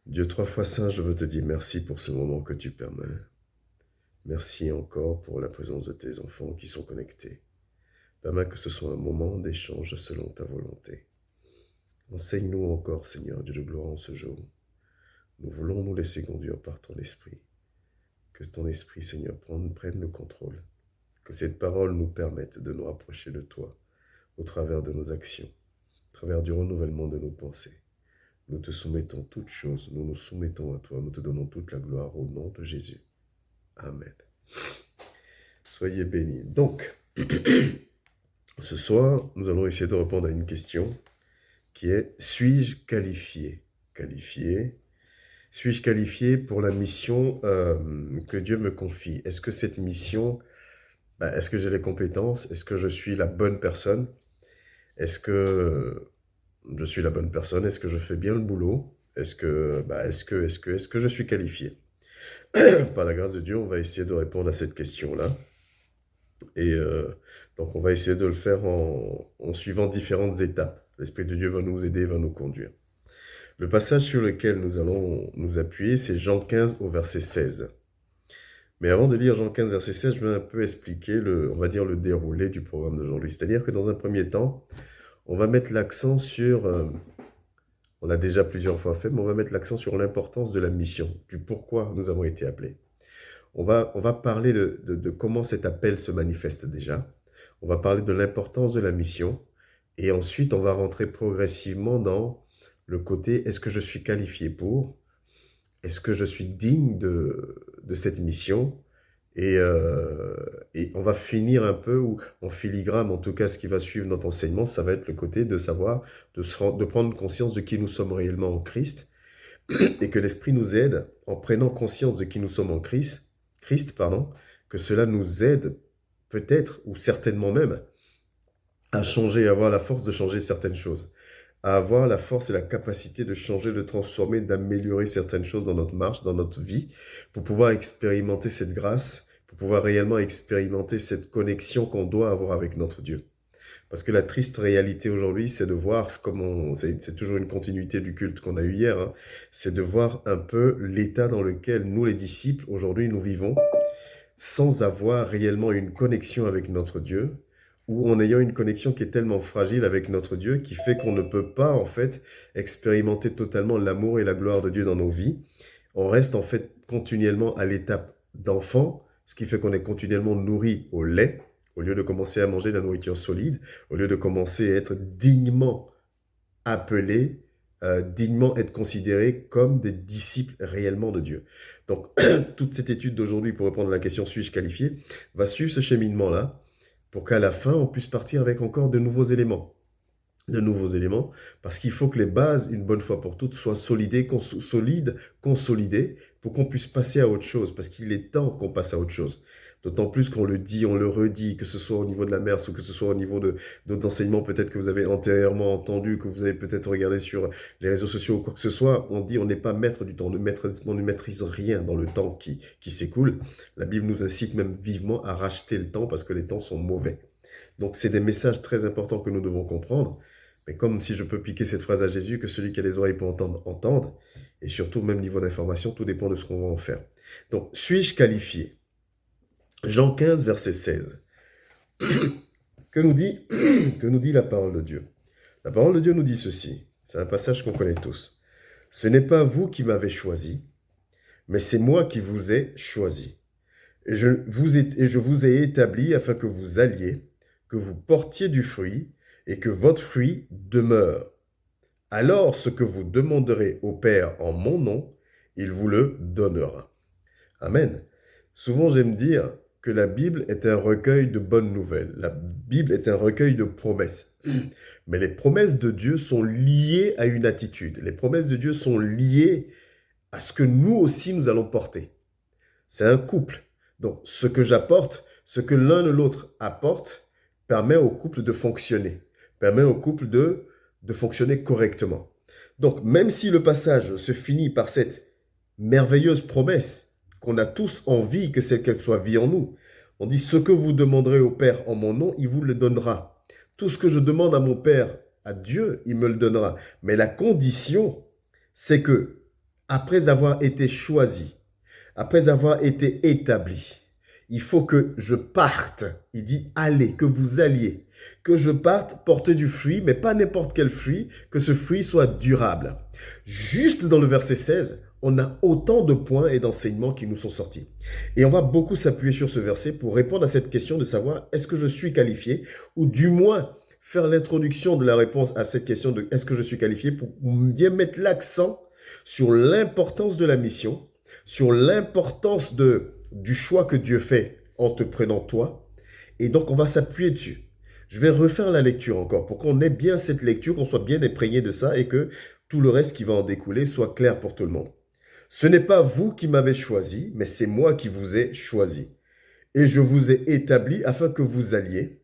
Dieu trois fois saint, je veux te dire merci pour ce moment que tu permets. Merci encore pour la présence de tes enfants qui sont connectés. Permets que ce soit un moment d'échange selon ta volonté. Enseigne-nous encore, Seigneur Dieu de gloire, en ce jour. Nous voulons nous laisser conduire par ton esprit. Que ton esprit, Seigneur, prenne le contrôle. Que cette parole nous permette de nous rapprocher de toi au travers de nos actions, au travers du renouvellement de nos pensées. Nous te soumettons toutes choses, nous nous soumettons à toi, nous te donnons toute la gloire au nom de Jésus. Amen. Soyez bénis. Donc, ce soir, nous allons essayer de répondre à une question qui est « Suis-je qualifié ?» Qualifié. Suis-je qualifié pour la mission que Dieu me confie? Est-ce que cette mission, est-ce que j'ai les compétences? Est-ce que je suis la bonne personne? Est-ce que je suis la bonne personne? Est-ce que je fais bien le boulot? Est-ce que je suis qualifié? Par la grâce de Dieu, on va essayer de répondre à cette question-là. Et donc, on va essayer de le faire en suivant différentes étapes. L'Esprit de Dieu va nous aider, va nous conduire. Le passage sur lequel nous allons nous appuyer, c'est Jean 15 au verset 16. Mais avant de lire Jean 15, verset 16, je vais un peu expliquer on va dire, le déroulé du programme d'aujourd'hui. C'est-à-dire que dans un premier temps, on va mettre l'accent sur, on l'a déjà plusieurs fois fait, mais on va mettre l'accent sur l'importance de la mission, du pourquoi nous avons été appelés. On va parler de comment cet appel se manifeste déjà. On va parler de l'importance de la mission. Et ensuite, on va rentrer progressivement dans le côté, est-ce que je suis qualifié pour? Est-ce que je suis digne de cette mission? Et on va finir un peu, ou en filigrane, en tout cas, ce qui va suivre notre enseignement, ça va être le côté de savoir, de prendre conscience de qui nous sommes réellement en Christ, et que l'Esprit nous aide, en prenant conscience de qui nous sommes en Christ, que cela nous aide peut-être, ou certainement même, à changer, à avoir la force de changer certaines choses, à avoir la force et la capacité de changer, de transformer, d'améliorer certaines choses dans notre marche, dans notre vie, pour pouvoir expérimenter cette grâce, pour pouvoir réellement expérimenter cette connexion qu'on doit avoir avec notre Dieu. Parce que la triste réalité aujourd'hui, c'est de voir, c'est toujours une continuité du culte qu'on a eu hier, hein, c'est de voir un peu l'état dans lequel nous, les disciples, aujourd'hui, nous vivons, sans avoir réellement une connexion avec notre Dieu, ou en ayant une connexion qui est tellement fragile avec notre Dieu, qui fait qu'on ne peut pas, en fait, expérimenter totalement l'amour et la gloire de Dieu dans nos vies. On reste, en fait, continuellement à l'étape d'enfant, ce qui fait qu'on est continuellement nourri au lait, au lieu de commencer à manger de la nourriture solide, au lieu de commencer à être dignement appelé, dignement être considéré comme des disciples réellement de Dieu. Donc, toute cette étude d'aujourd'hui, pour répondre à la question « suis-je qualifié ?», va suivre ce cheminement-là, pour qu'à la fin, on puisse partir avec encore de nouveaux éléments. De nouveaux éléments, parce qu'il faut que les bases, une bonne fois pour toutes, soient solides, consolidées, pour qu'on puisse passer à autre chose, parce qu'il est temps qu'on passe à autre chose. D'autant plus qu'on le dit, on le redit, que ce soit au niveau de la MERS ou que ce soit au niveau d'autres enseignements peut-être que vous avez antérieurement entendu, que vous avez peut-être regardé sur les réseaux sociaux ou quoi que ce soit, on dit on n'est pas maître du temps, on ne maîtrise rien dans le temps qui s'écoule. La Bible nous incite même vivement à racheter le temps parce que les temps sont mauvais. Donc c'est des messages très importants que nous devons comprendre. Mais comme si je peux piquer cette phrase à Jésus, que celui qui a les oreilles pour entendre, entende. Et surtout, même niveau d'information, tout dépend de ce qu'on va en faire. Donc, suis-je qualifié? Jean 15, verset 16. Que nous dit la parole de Dieu? La parole de Dieu nous dit ceci. C'est un passage qu'on connaît tous. Ce n'est pas vous qui m'avez choisi, mais c'est moi qui vous ai choisi. Et je vous ai établi afin que vous alliez, que vous portiez du fruit, et que votre fruit demeure. Alors ce que vous demanderez au Père en mon nom, il vous le donnera. Amen. Souvent j'aime dire que la Bible est un recueil de bonnes nouvelles. La Bible est un recueil de promesses. Mais les promesses de Dieu sont liées à une attitude. Les promesses de Dieu sont liées à ce que nous aussi nous allons porter. C'est un couple. Donc ce que j'apporte, ce que l'un et l'autre apportent, permet au couple de fonctionner. Permet au couple de fonctionner correctement. Donc, même si le passage se finit par cette merveilleuse promesse qu'on a tous envie que c'est qu'elle soit vie en nous, on dit « Ce que vous demanderez au Père en mon nom, il vous le donnera. Tout ce que je demande à mon Père, à Dieu, il me le donnera. » Mais la condition, c'est que après avoir été choisi, après avoir été établi, il faut que je parte. Il dit allez, que vous alliez. Que je parte porter du fruit, mais pas n'importe quel fruit, que ce fruit soit durable. Juste dans le verset 16, on a autant de points et d'enseignements qui nous sont sortis. Et on va beaucoup s'appuyer sur ce verset pour répondre à cette question de savoir est-ce que je suis qualifié, ou du moins faire l'introduction de la réponse à cette question de est-ce que je suis qualifié, pour bien mettre l'accent sur l'importance de la mission, sur l'importance du choix que Dieu fait en te prenant toi. Et donc, on va s'appuyer dessus. Je vais refaire la lecture encore pour qu'on ait bien cette lecture, qu'on soit bien imprégné de ça et que tout le reste qui va en découler soit clair pour tout le monde. Ce n'est pas vous qui m'avez choisi, mais c'est moi qui vous ai choisi. Et je vous ai établi afin que vous alliez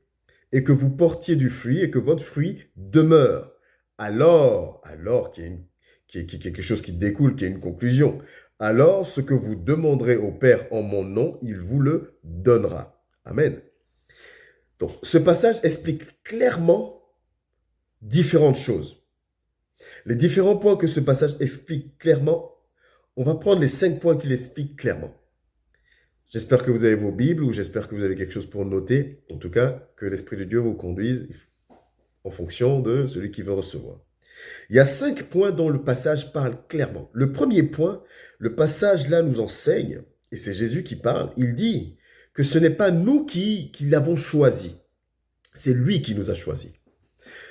et que vous portiez du fruit et que votre fruit demeure. Alors qu'il y a quelque chose qui découle, qui est une conclusion. Alors ce que vous demanderez au Père en mon nom, il vous le donnera. Amen. Donc, ce passage explique clairement différentes choses. Les différents points que ce passage explique clairement, on va prendre les 5 points qu'il explique clairement. J'espère que vous avez vos Bibles ou j'espère que vous avez quelque chose pour noter. En tout cas, que l'Esprit de Dieu vous conduise en fonction de celui qui veut recevoir. Il y a 5 points dont le passage parle clairement. Le premier point, le passage là nous enseigne, et c'est Jésus qui parle, il dit que ce n'est pas nous qui l'avons choisi, c'est lui qui nous a choisis.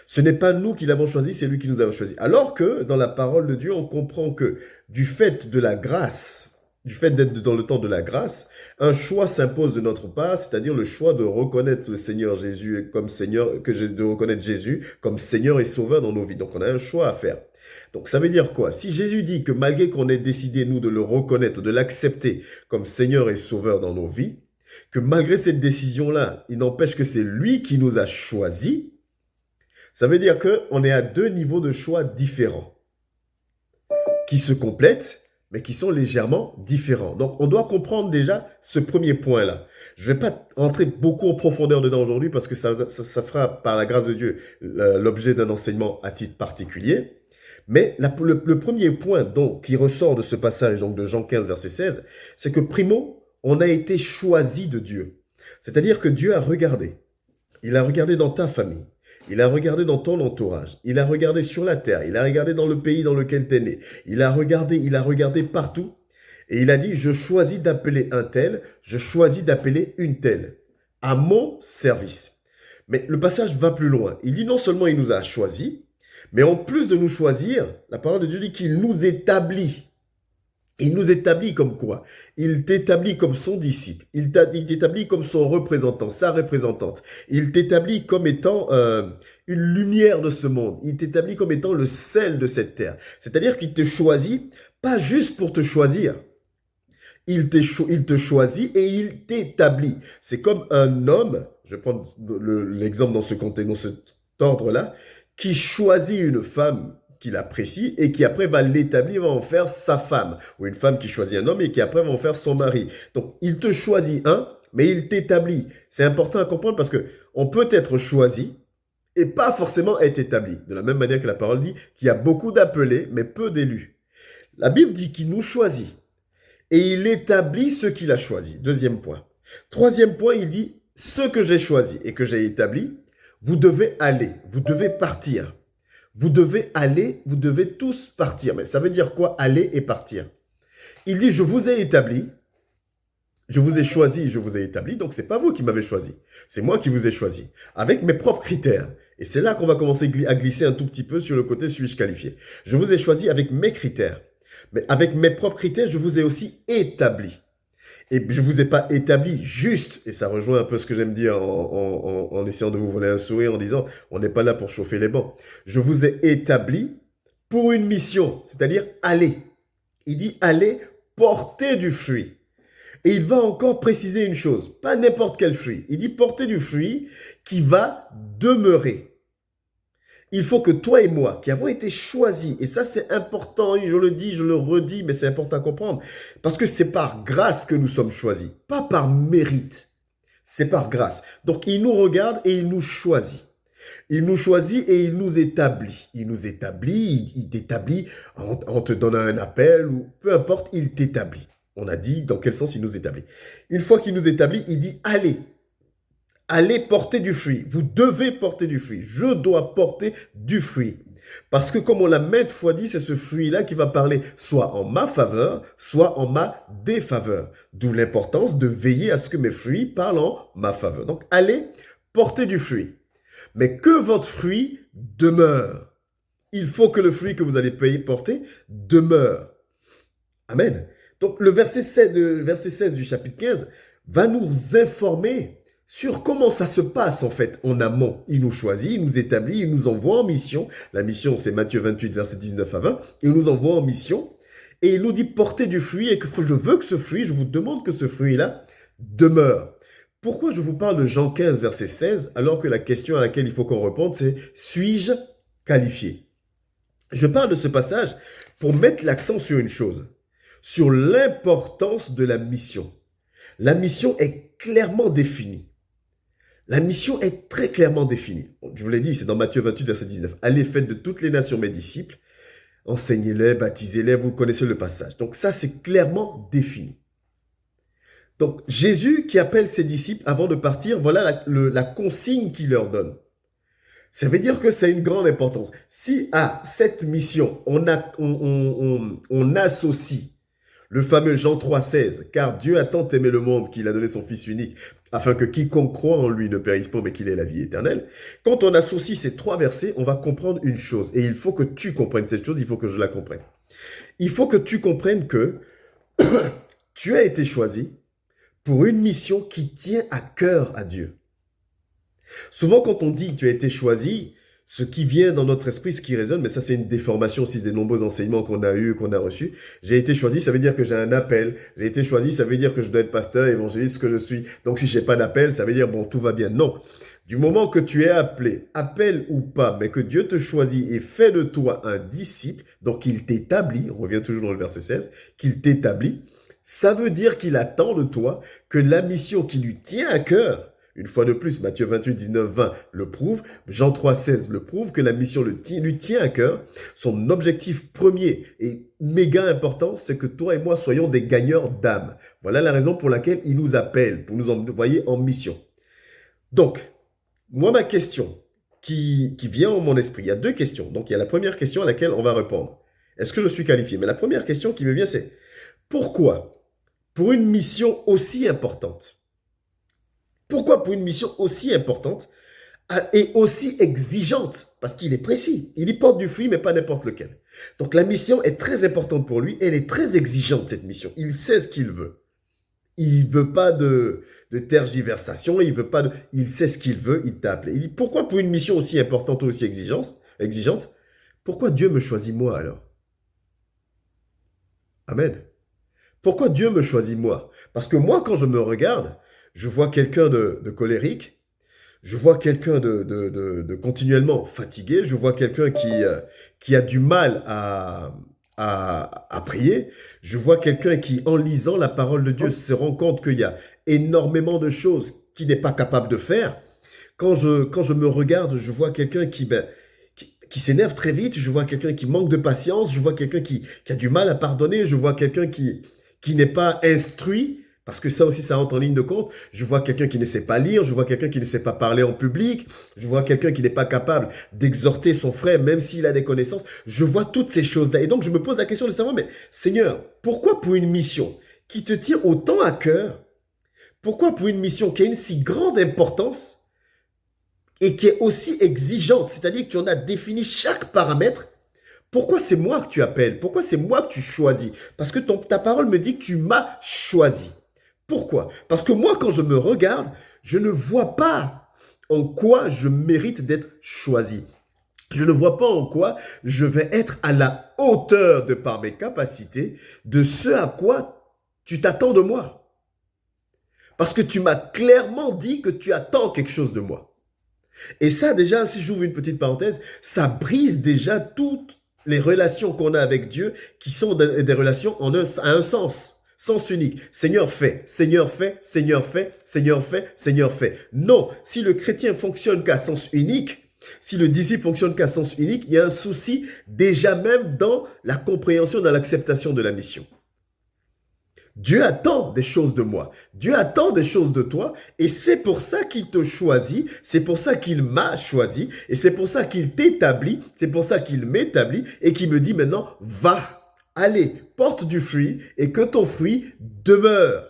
Ce n'est pas nous qui l'avons choisi, c'est lui qui nous a choisis. Alors que dans la parole de Dieu, on comprend que du fait de la grâce, du fait d'être dans le temps de la grâce, un choix s'impose de notre part, c'est-à-dire le choix de reconnaître le Seigneur Jésus comme Seigneur, de reconnaître Jésus comme Seigneur et Sauveur dans nos vies. Donc on a un choix à faire. Donc ça veut dire quoi? Si Jésus dit que malgré qu'on ait décidé, nous, de le reconnaître, de l'accepter comme Seigneur et Sauveur dans nos vies, que malgré cette décision-là, il n'empêche que c'est lui qui nous a choisis, ça veut dire qu'on est à 2 niveaux de choix différents, qui se complètent, mais qui sont légèrement différents. Donc, on doit comprendre déjà ce premier point-là. Je ne vais pas entrer beaucoup en profondeur dedans aujourd'hui parce que ça fera, par la grâce de Dieu, l'objet d'un enseignement à titre particulier. Mais le premier point qui ressort de ce passage donc de Jean 15, verset 16, c'est que primo, on a été choisi de Dieu. C'est-à-dire que Dieu a regardé. Il a regardé dans ta famille. Il a regardé dans ton entourage. Il a regardé sur la terre. Il a regardé dans le pays dans lequel tu es né. Il a regardé partout. Et il a dit, je choisis d'appeler un tel, je choisis d'appeler une telle, à mon service. Mais le passage va plus loin. Il dit non seulement il nous a choisis, mais en plus de nous choisir, la parole de Dieu dit qu'il nous établit. Il nous établit comme quoi? Il t'établit comme son disciple. Il t'établit comme son représentant, sa représentante. Il t'établit comme étant une lumière de ce monde. Il t'établit comme étant le sel de cette terre. C'est-à-dire qu'il te choisit, pas juste pour te choisir. Il te choisit et il t'établit. C'est comme un homme, je vais prendre l'exemple dans ce contexte, dans cet ordre-là, qui choisit une femme qu'il apprécie et qui après va l'établir, va en faire sa femme. Ou une femme qui choisit un homme et qui après va en faire son mari. Donc, il te choisit mais il t'établit. C'est important à comprendre parce que on peut être choisi et pas forcément être établi. De la même manière que la parole dit qu'il y a beaucoup d'appelés, mais peu d'élus. La Bible dit qu'il nous choisit et il établit ceux qu'il a choisis. Deuxième point. Troisième point, il dit, ceux que j'ai choisis et que j'ai établis, vous devez aller, vous devez partir. Vous devez aller, vous devez tous partir. Mais ça veut dire quoi, aller et partir? Il dit, je vous ai établi, je vous ai choisi, je vous ai établi, donc c'est pas vous qui m'avez choisi. C'est moi qui vous ai choisi, avec mes propres critères. Et c'est là qu'on va commencer à glisser un tout petit peu sur le côté suis-je qualifié. Je vous ai choisi avec mes critères. Mais avec mes propres critères, je vous ai aussi établi. Et je ne vous ai pas établi juste, et ça rejoint un peu ce que j'aime dire en essayant de vous voler un sourire en disant on n'est pas là pour chauffer les bancs. Je vous ai établi pour une mission, c'est-à-dire aller. Il dit aller porter du fruit. Et il va encore préciser une chose, pas n'importe quel fruit. Il dit porter du fruit qui va demeurer. Il faut que toi et moi, qui avons été choisis, et ça c'est important, je le dis, je le redis, mais c'est important à comprendre, parce que c'est par grâce que nous sommes choisis, pas par mérite. C'est par grâce. Donc il nous regarde et il nous choisit. Il nous choisit et il nous établit. Il nous établit, il t'établit en te donnant un appel ou peu importe, il t'établit. On a dit dans quel sens il nous établit. Une fois qu'il nous établit, il dit allez, allez porter du fruit. Vous devez porter du fruit. Je dois porter du fruit. Parce que comme on l'a maintes fois dit, c'est ce fruit-là qui va parler soit en ma faveur, soit en ma défaveur. D'où l'importance de veiller à ce que mes fruits parlent en ma faveur. Donc allez porter du fruit. Mais que votre fruit demeure. Il faut que le fruit que vous allez porter demeure. Amen. Donc le verset 16 du chapitre 15 va nous informer sur comment ça se passe en fait en amont. Il nous choisit, il nous établit, il nous envoie en mission. La mission, c'est Matthieu 28, verset 19 à 20. Il nous envoie en mission et il nous dit portez du fruit et que je veux que ce fruit, je vous demande que ce fruit-là demeure. Pourquoi je vous parle de Jean 15, verset 16, alors que la question à laquelle il faut qu'on réponde, c'est « Suis-je qualifié ?» Je parle de ce passage pour mettre l'accent sur une chose, sur l'importance de la mission. La mission est clairement définie. La mission est très clairement définie. Je vous l'ai dit, c'est dans Matthieu 28, verset 19. « Allez, faites de toutes les nations mes disciples, enseignez-les, baptisez-les, vous connaissez le passage. » Donc ça, c'est clairement défini. Donc, Jésus qui appelle ses disciples avant de partir, voilà la consigne qu'il leur donne. Ça veut dire que c'est une grande importance. Si à cette mission, on associe le fameux Jean 3,16, car Dieu a tant aimé le monde qu'il a donné son Fils unique, afin que quiconque croit en lui ne périsse pas, mais qu'il ait la vie éternelle. Quand on associe ces trois versets, on va comprendre une chose. Et il faut que tu comprennes cette chose, il faut que je la comprenne. Il faut que tu comprennes que tu as été choisi pour une mission qui tient à cœur à Dieu. Souvent, quand on dit que tu as été choisi, ce qui vient dans notre esprit, ce qui résonne, mais ça c'est une déformation aussi des nombreux enseignements qu'on a eus, qu'on a reçus. J'ai été choisi, ça veut dire que j'ai un appel. J'ai été choisi, ça veut dire que je dois être pasteur, évangéliste, ce que je suis. Donc si j'ai pas d'appel, ça veut dire bon, tout va bien. Non. Du moment que tu es appelé, appel ou pas, mais que Dieu te choisit et fait de toi un disciple, donc il t'établit, on revient toujours dans le verset 16, qu'il t'établit, ça veut dire qu'il attend de toi que la mission qui lui tient à cœur, une fois de plus, Matthieu 28, 19, 20 le prouve, Jean 3, 16 le prouve, que la mission lui tient à cœur. Son objectif premier et méga important, c'est que toi et moi soyons des gagneurs d'âme. Voilà la raison pour laquelle il nous appelle, pour nous envoyer en mission. Donc, moi, ma question qui vient en mon esprit, il y a deux questions. Donc, il y a la première question à laquelle on va répondre. Est-ce que je suis qualifié? Mais la première question qui me vient, c'est pourquoi, pour une mission aussi importante, pourquoi pour une mission aussi importante et aussi exigeante? Parce qu'il est précis. Il y porte du fruit, mais pas n'importe lequel. Donc la mission est très importante pour lui. Elle est très exigeante, cette mission. Il sait ce qu'il veut. Il ne veut pas de tergiversation. Il sait ce qu'il veut. Il t'a appelé. Il dit, pourquoi pour une mission aussi importante ou aussi exigeante, pourquoi Dieu me choisit moi alors? Amen. Pourquoi Dieu me choisit moi? Parce que moi, quand je me regarde, je vois quelqu'un de colérique, je vois quelqu'un de continuellement fatigué, je vois quelqu'un qui a du mal à prier, je vois quelqu'un qui, en lisant la parole de Dieu, se rend compte qu'il y a énormément de choses qu'il n'est pas capable de faire. Quand je me regarde, je vois quelqu'un qui s'énerve très vite, je vois quelqu'un qui manque de patience, je vois quelqu'un qui a du mal à pardonner, je vois quelqu'un qui n'est pas instruit, parce que ça aussi, ça entre en ligne de compte. Je vois quelqu'un qui ne sait pas lire, je vois quelqu'un qui ne sait pas parler en public, je vois quelqu'un qui n'est pas capable d'exhorter son frère, même s'il a des connaissances. Je vois toutes ces choses-là. Et donc, je me pose la question de savoir, mais Seigneur, pourquoi pour une mission qui te tient autant à cœur, pourquoi pour une mission qui a une si grande importance et qui est aussi exigeante, c'est-à-dire que tu en as défini chaque paramètre, pourquoi c'est moi que tu appelles? Pourquoi c'est moi que tu choisis? Parce que ta parole me dit que tu m'as choisi. Pourquoi? Parce que moi, quand je me regarde, je ne vois pas en quoi je mérite d'être choisi. Je ne vois pas en quoi je vais être à la hauteur de par mes capacités de ce à quoi tu t'attends de moi. Parce que tu m'as clairement dit que tu attends quelque chose de moi. Et ça, déjà, si j'ouvre une petite parenthèse, ça brise déjà toutes les relations qu'on a avec Dieu qui sont des relations à un sens unique. Seigneur fait, Seigneur fait, Seigneur fait, Seigneur fait, Seigneur fait. Non, si le chrétien fonctionne qu'à sens unique, Si le disciple fonctionne qu'à sens unique, il y a un souci déjà même dans la compréhension, dans l'acceptation de la mission. Dieu attend des choses de moi. Dieu attend des choses de toi. Et c'est pour ça qu'il te choisit. C'est pour ça qu'il m'a choisi. Et c'est pour ça qu'il t'établit. C'est pour ça qu'il m'établit. Et qu'il me dit maintenant, va, allez, porte du fruit et que ton fruit demeure.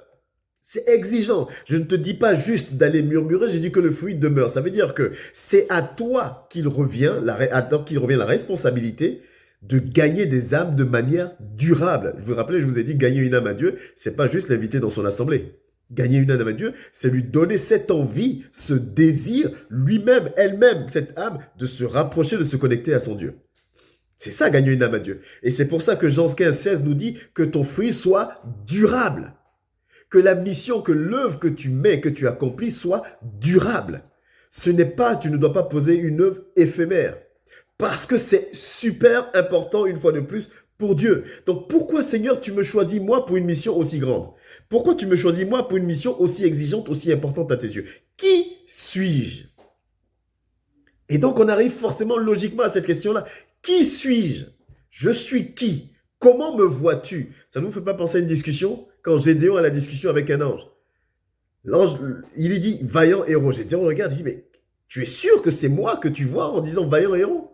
C'est exigeant. Je ne te dis pas juste d'aller murmurer, j'ai dit que le fruit demeure. Ça veut dire que c'est à toi qu'il revient la responsabilité de gagner des âmes de manière durable. Je vous rappelle, je vous ai dit, gagner une âme à Dieu, c'est pas juste l'inviter dans son assemblée. Gagner une âme à Dieu, c'est lui donner cette envie, ce désir, lui-même, elle-même, cette âme, de se rapprocher, de se connecter à son Dieu. C'est ça, gagner une âme à Dieu. Et c'est pour ça que Jean 15, 16 nous dit que ton fruit soit durable. Que la mission, que l'œuvre que tu mets, que tu accomplis soit durable. Ce n'est pas, tu ne dois pas poser une œuvre éphémère. Parce que c'est super important, une fois de plus, pour Dieu. Donc pourquoi, Seigneur, tu me choisis moi pour une mission aussi grande? Pourquoi tu me choisis moi pour une mission aussi exigeante, aussi importante à tes yeux? Qui suis-je? Et donc on arrive forcément logiquement à cette question-là. Qui suis-je? Je suis qui? Comment me vois-tu? Ça ne vous fait pas penser à une discussion? Quand Gédéon a la discussion avec un ange. L'ange, il lui dit, vaillant héros. Gédéon regarde, il dit, mais tu es sûr que c'est moi que tu vois en disant vaillant héros?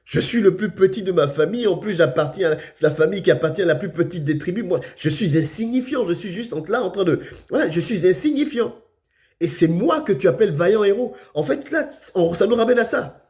Je suis le plus petit de ma famille. En plus, j'appartiens à la famille qui appartient à la plus petite des tribus. Moi, je suis insignifiant. Je suis juste là en train de... Voilà, je suis insignifiant. Et c'est moi que tu appelles vaillant héros. En fait, là, ça nous ramène à ça.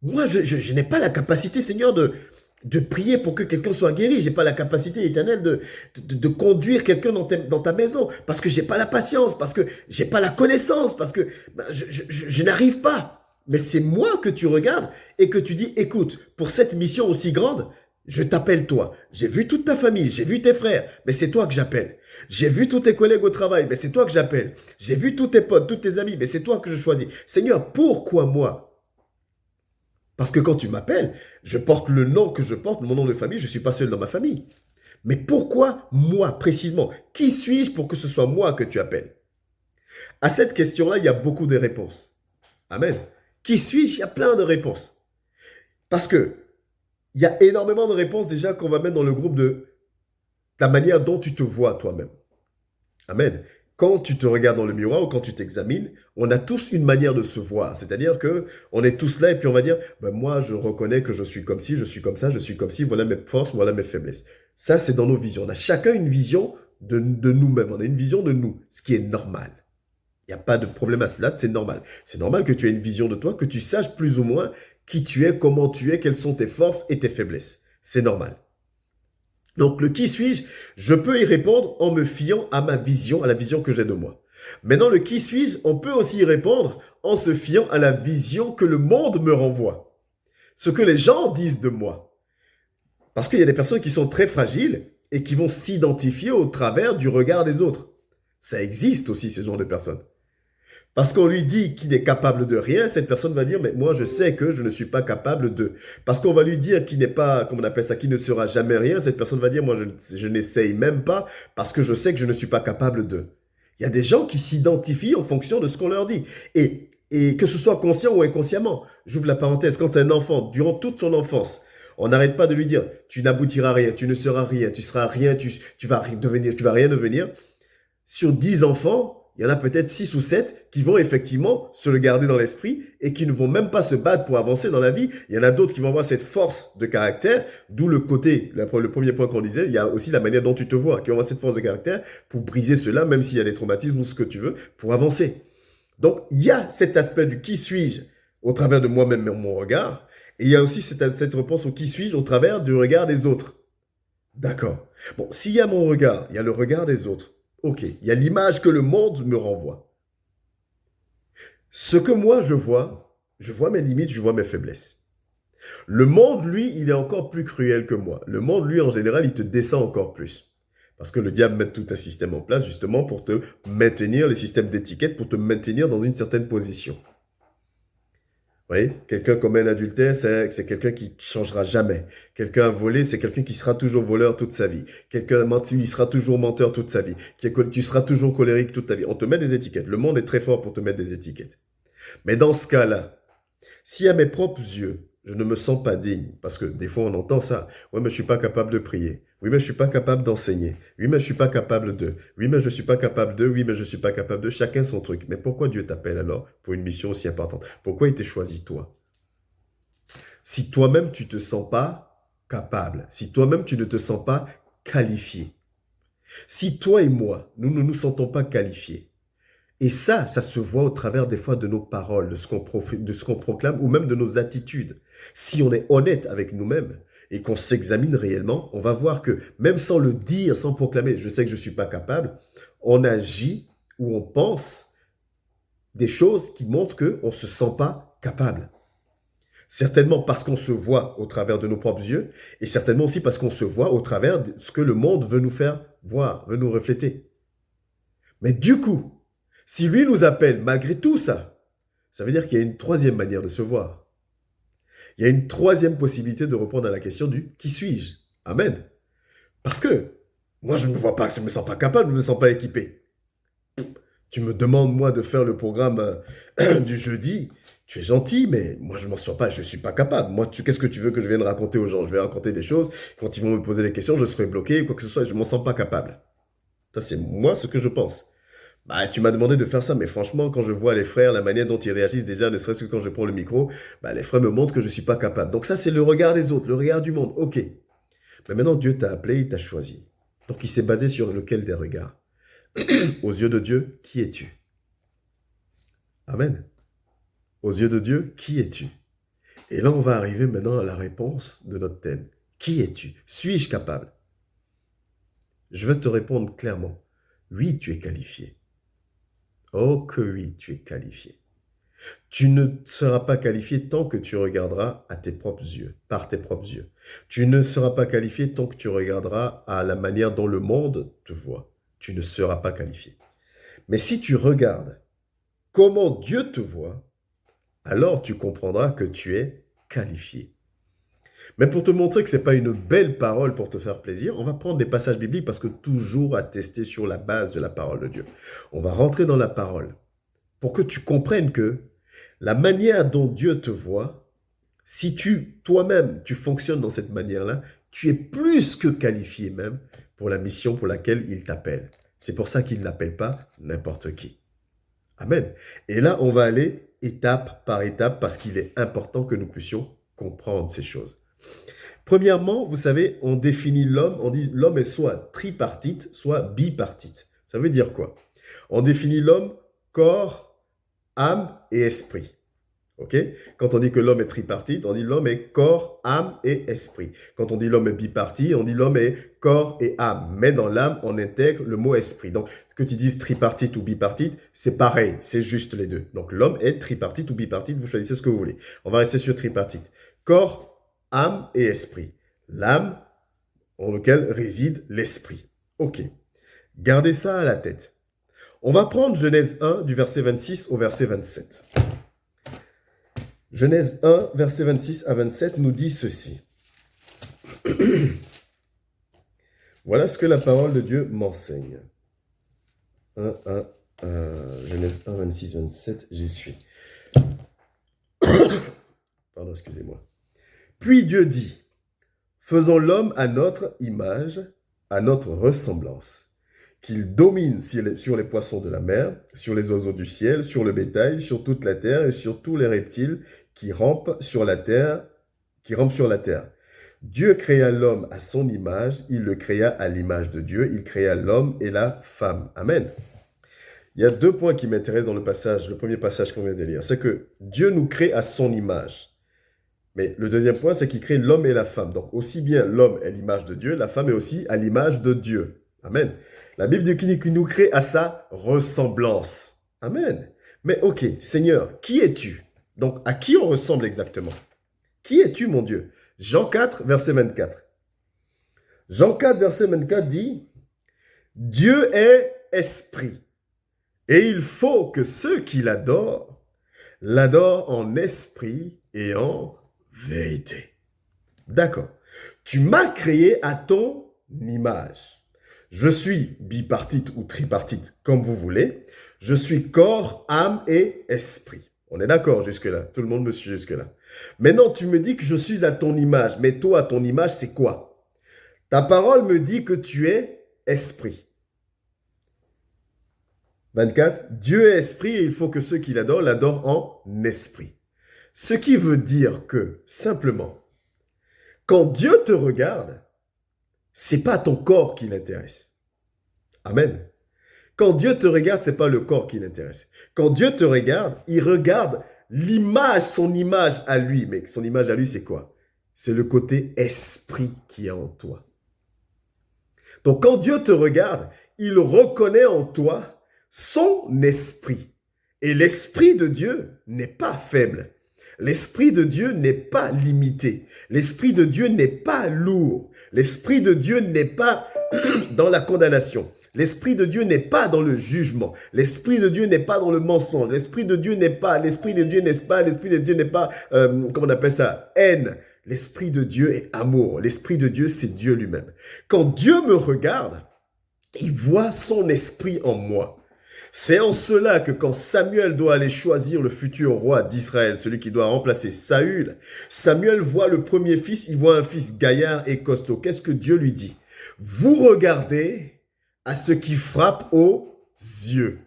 Moi, je n'ai pas la capacité, Seigneur, de prier pour que quelqu'un soit guéri. Je n'ai pas la capacité éternelle de conduire quelqu'un dans ta maison. Parce que je n'ai pas la patience. Parce que je n'ai pas la connaissance. Parce que je n'arrive pas. Mais c'est moi que tu regardes et que tu dis, écoute, pour cette mission aussi grande, je t'appelle toi. J'ai vu toute ta famille, j'ai vu tes frères, mais c'est toi que j'appelle. J'ai vu tous tes collègues au travail, mais c'est toi que j'appelle. J'ai vu tous tes potes, tous tes amis, mais c'est toi que je choisis. Seigneur, pourquoi moi? Parce que quand tu m'appelles, je porte le nom que je porte, mon nom de famille, je ne suis pas seul dans ma famille. Mais pourquoi moi précisément? Qui suis-je pour que ce soit moi que tu appelles? À cette question-là, il y a beaucoup de réponses. Amen. Qui suis-je? Il y a plein de réponses. Parce que il y a énormément de réponses déjà qu'on va mettre dans le groupe de la manière dont tu te vois toi-même. Amen. Quand tu te regardes dans le miroir ou quand tu t'examines, on a tous une manière de se voir. C'est-à-dire que on est tous là et puis on va dire, ben moi je reconnais que je suis comme ci, je suis comme ça, je suis comme ci, voilà mes forces, voilà mes faiblesses. Ça c'est dans nos visions. On a chacun une vision de nous-mêmes. On a une vision de nous, ce qui est normal. Il n'y a pas de problème à cela, c'est normal. C'est normal que tu aies une vision de toi, que tu saches plus ou moins qui tu es, comment tu es, quelles sont tes forces et tes faiblesses. C'est normal. Donc le qui suis-je, je peux y répondre en me fiant à ma vision, à la vision que j'ai de moi. Maintenant, le qui suis-je, on peut aussi y répondre en se fiant à la vision que le monde me renvoie. Ce que les gens disent de moi. Parce qu'il y a des personnes qui sont très fragiles et qui vont s'identifier au travers du regard des autres. Ça existe aussi, ce genre de personnes. Parce qu'on lui dit qu'il n'est capable de rien, cette personne va dire, mais moi je sais que je ne suis pas capable de. Parce qu'on va lui dire qu'il n'est pas, comment on appelle ça, qu'il ne sera jamais rien, cette personne va dire, moi je n'essaye même pas parce que je sais que je ne suis pas capable de. Il y a des gens qui s'identifient en fonction de ce qu'on leur dit. Et que ce soit conscient ou inconsciemment, j'ouvre la parenthèse, quand un enfant, durant toute son enfance, on n'arrête pas de lui dire, tu n'aboutiras à rien, tu ne seras rien, tu seras rien, tu vas rien devenir. Sur 10 enfants, il y en a peut-être 6 ou 7 qui vont effectivement se le garder dans l'esprit et qui ne vont même pas se battre pour avancer dans la vie. Il y en a d'autres qui vont avoir cette force de caractère, d'où le premier point qu'on disait, il y a aussi la manière dont tu te vois, qui vont avoir cette force de caractère pour briser cela, même s'il y a des traumatismes ou ce que tu veux, pour avancer. Donc, il y a cet aspect du qui suis-je au travers de moi-même et mon regard, et il y a aussi cette réponse au qui suis-je au travers du regard des autres. D'accord. Bon, s'il y a mon regard, il y a le regard des autres. Ok, il y a l'image que le monde me renvoie. Ce que moi je vois mes limites, je vois mes faiblesses. Le monde, lui, il est encore plus cruel que moi. Le monde, lui, en général, il te descend encore plus. Parce que le diable met tout un système en place, justement, pour te maintenir, les systèmes d'étiquette, pour te maintenir dans une certaine position. Vous voyez, quelqu'un comme un adultère, c'est quelqu'un qui ne changera jamais. Quelqu'un a volé, c'est quelqu'un qui sera toujours voleur toute sa vie. Quelqu'un a menti, il sera toujours menteur toute sa vie. Tu seras toujours colérique toute ta vie. On te met des étiquettes. Le monde est très fort pour te mettre des étiquettes. Mais dans ce cas-là, Si à mes propres yeux, je ne me sens pas digne, parce que des fois on entend ça, oui mais je ne suis pas capable de prier, oui mais je ne suis pas capable d'enseigner, oui mais je ne suis pas capable de, oui mais je ne suis pas capable de, oui mais je ne suis pas capable de, chacun son truc. Mais pourquoi Dieu t'appelle alors pour une mission aussi importante? Pourquoi il t'a choisi toi? Si toi-même tu ne te sens pas capable, si toi-même tu ne te sens pas qualifié, si toi et moi, nous ne nous sentons pas qualifiés, et ça se voit au travers des fois de nos paroles, de ce qu'on proclame ou même de nos attitudes. Si on est honnête avec nous-mêmes et qu'on s'examine réellement, on va voir que même sans le dire, sans proclamer, je sais que je ne suis pas capable, on agit ou on pense des choses qui montrent qu'on ne se sent pas capable. Certainement parce qu'on se voit au travers de nos propres yeux et certainement aussi parce qu'on se voit au travers de ce que le monde veut nous faire voir, veut nous refléter. Mais du coup, si lui nous appelle malgré tout ça, ça veut dire qu'il y a une troisième manière de se voir. Il y a une troisième possibilité de répondre à la question du « qui suis-je » Amen. Parce que moi, je ne me vois pas, je ne me sens pas capable, je ne me sens pas équipé. Tu me demandes, moi, de faire le programme du jeudi. Tu es gentil, mais moi, je ne m'en sors pas, je ne suis pas capable. Moi, qu'est-ce que tu veux que je vienne raconter aux gens? Je vais raconter des choses. Quand ils vont me poser des questions, je serai bloqué, quoi que ce soit, je ne m'en sens pas capable. Ça, c'est moi ce que je pense. Bah, tu m'as demandé de faire ça, mais franchement, quand je vois les frères, la manière dont ils réagissent déjà, ne serait-ce que quand je prends le micro, bah, les frères me montrent que je ne suis pas capable. Donc ça, c'est le regard des autres, le regard du monde. Ok. Mais maintenant, Dieu t'a appelé, il t'a choisi. Donc il s'est basé sur lequel des regards? Aux yeux de Dieu, qui es-tu? Amen. Aux yeux de Dieu, qui es-tu? Et là, on va arriver maintenant à la réponse de notre thème. Qui es-tu? Suis-je capable? Je vais te répondre clairement. Oui, tu es qualifié. Oh que oui, tu es qualifié. Tu ne seras pas qualifié tant que tu regarderas à tes propres yeux, par tes propres yeux. Tu ne seras pas qualifié tant que tu regarderas à la manière dont le monde te voit. Tu ne seras pas qualifié. Mais si tu regardes comment Dieu te voit, alors tu comprendras que tu es qualifié. Mais pour te montrer que ce n'est pas une belle parole pour te faire plaisir, on va prendre des passages bibliques parce que toujours attestés sur la base de la parole de Dieu. On va rentrer dans la parole pour que tu comprennes que la manière dont Dieu te voit, si toi-même, tu fonctionnes dans cette manière-là, tu es plus que qualifié même pour la mission pour laquelle il t'appelle. C'est pour ça qu'il n'appelle pas n'importe qui. Amen. Et là, on va aller étape par étape parce qu'il est important que nous puissions comprendre ces choses. Premièrement, vous savez, on définit l'homme, on dit l'homme est soit tripartite, soit bipartite. Ça veut dire quoi? On définit l'homme corps, âme et esprit. Ok? Quand on dit que l'homme est tripartite, on dit l'homme est corps, âme et esprit. Quand on dit l'homme est bipartite, on dit l'homme est corps et âme. Mais dans l'âme, on intègre le mot esprit. Donc, que tu dises tripartite ou bipartite, c'est pareil, c'est juste les deux. Donc, l'homme est tripartite ou bipartite, vous choisissez ce que vous voulez. On va rester sur tripartite. Corps, âme et esprit. L'âme en lequel réside l'esprit. Ok. Gardez ça à la tête. On va prendre Genèse 1 du verset 26 au verset 27. Genèse 1, verset 26 à 27 nous dit ceci. Voilà ce que la parole de Dieu m'enseigne. Genèse 1, 26, 27, j'y suis. Pardon, excusez-moi. Puis Dieu dit, faisons l'homme à notre image, à notre ressemblance, qu'il domine sur les poissons de la mer, sur les oiseaux du ciel, sur le bétail, sur toute la terre et sur tous les reptiles qui rampent sur la terre. Dieu créa l'homme à son image, il le créa à l'image de Dieu, il créa l'homme et la femme. Amen. Il y a deux points qui m'intéressent dans le premier passage qu'on vient de lire. C'est que Dieu nous crée à son image. Mais le deuxième point, c'est qu'il crée l'homme et la femme. Donc aussi bien l'homme est l'image de Dieu, la femme est aussi à l'image de Dieu. Amen. La Bible dit qu'il nous crée à sa ressemblance. Amen. Mais ok, Seigneur, qui es-tu? Donc, à qui on ressemble exactement? Qui es-tu, mon Dieu? Jean 4, verset 24. Jean 4, verset 24 dit, « Dieu est esprit, et il faut que ceux qui l'adorent en esprit et en vérité. » D'accord. Tu m'as créé à ton image. Je suis bipartite ou tripartite, comme vous voulez. Je suis corps, âme et esprit. On est d'accord jusque-là. Tout le monde me suit jusque-là. Maintenant, tu me dis que je suis à ton image. Mais toi, à ton image, c'est quoi? Ta parole me dit que tu es esprit. 24. Dieu est esprit et il faut que ceux qui l'adorent en esprit. Ce qui veut dire que, simplement, quand Dieu te regarde, c'est pas ton corps qui l'intéresse. Amen. Quand Dieu te regarde, c'est pas le corps qui l'intéresse. Quand Dieu te regarde, il regarde l'image, son image à lui. Mais son image à lui, c'est quoi? C'est le côté esprit qui est en toi. Donc quand Dieu te regarde, il reconnaît en toi son esprit. Et l'esprit de Dieu n'est pas faible. L'esprit de Dieu n'est pas limité. L'esprit de Dieu n'est pas lourd. L'esprit de Dieu n'est pas dans la condamnation. L'esprit de Dieu n'est pas dans le jugement. L'esprit de Dieu n'est pas dans le mensonge. L'esprit de Dieu n'est pas, l'esprit de Dieu n'est pas, l'esprit de Dieu n'est pas, comment on appelle ça, haine. L'esprit de Dieu est amour. L'esprit de Dieu, c'est Dieu lui-même. Quand Dieu me regarde, il voit son esprit en moi. C'est en cela que quand Samuel doit aller choisir le futur roi d'Israël, celui qui doit remplacer Saül, Samuel voit le premier fils, il voit un fils gaillard et costaud. Qu'est-ce que Dieu lui dit? Vous regardez à ce qui frappe aux yeux.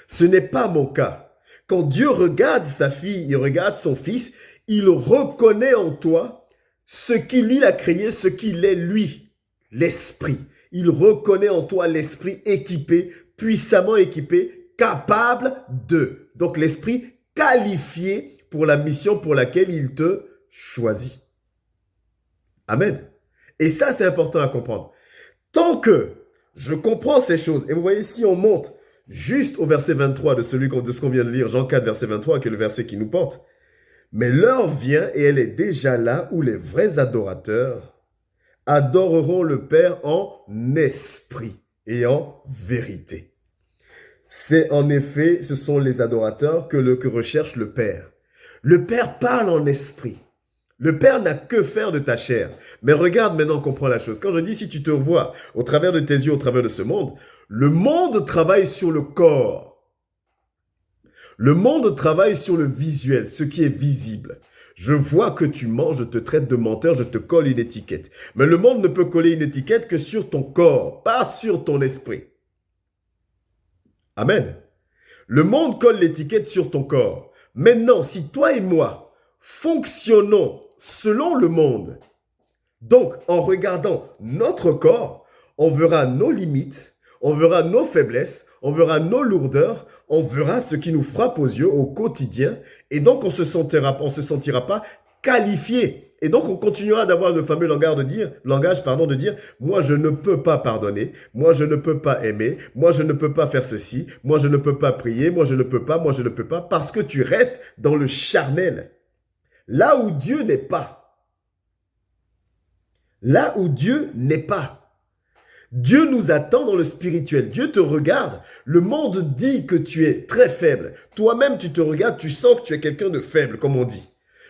Ce n'est pas mon cas. Quand Dieu regarde sa fille, il regarde son fils, il reconnaît en toi ce qui lui a créé, ce qu'il est lui, l'esprit. Il reconnaît en toi l'esprit équipé, puissamment équipé, capable de. Donc l'esprit qualifié pour la mission pour laquelle il te choisit. Amen. Et ça, c'est important à comprendre. Tant que je comprends ces choses, et vous voyez, si on monte juste au verset 23 de ce qu'on vient de lire, Jean 4, verset 23, qui est le verset qui nous porte, mais l'heure vient et elle est déjà là où les vrais adorateurs adoreront le Père en esprit et en vérité. C'est en effet, ce sont les adorateurs que recherche le Père. Le Père parle en esprit. Le Père n'a que faire de ta chair. Mais regarde maintenant, comprends la chose. Quand je dis si tu te vois au travers de tes yeux, au travers de ce monde, le monde travaille sur le corps. Le monde travaille sur le visuel, ce qui est visible. Je vois que tu mens, je te traite de menteur, je te colle une étiquette. Mais le monde ne peut coller une étiquette que sur ton corps, pas sur ton esprit. Amen. Le monde colle l'étiquette sur ton corps. Maintenant, si toi et moi fonctionnons selon le monde, donc en regardant notre corps, on verra nos limites, on verra nos faiblesses, on verra nos lourdeurs, on verra ce qui nous frappe aux yeux au quotidien, et donc on se sentira pas qualifié. Et donc on continuera d'avoir le fameux langage de dire, moi je ne peux pas pardonner, moi je ne peux pas aimer, moi je ne peux pas faire ceci, moi je ne peux pas prier, moi je ne peux pas, parce que tu restes dans le charnel. Là où Dieu n'est pas. Là où Dieu n'est pas. Dieu nous attend dans le spirituel. Dieu te regarde. Le monde dit que tu es très faible. Toi-même, tu te regardes, tu sens que tu es quelqu'un de faible, comme on dit.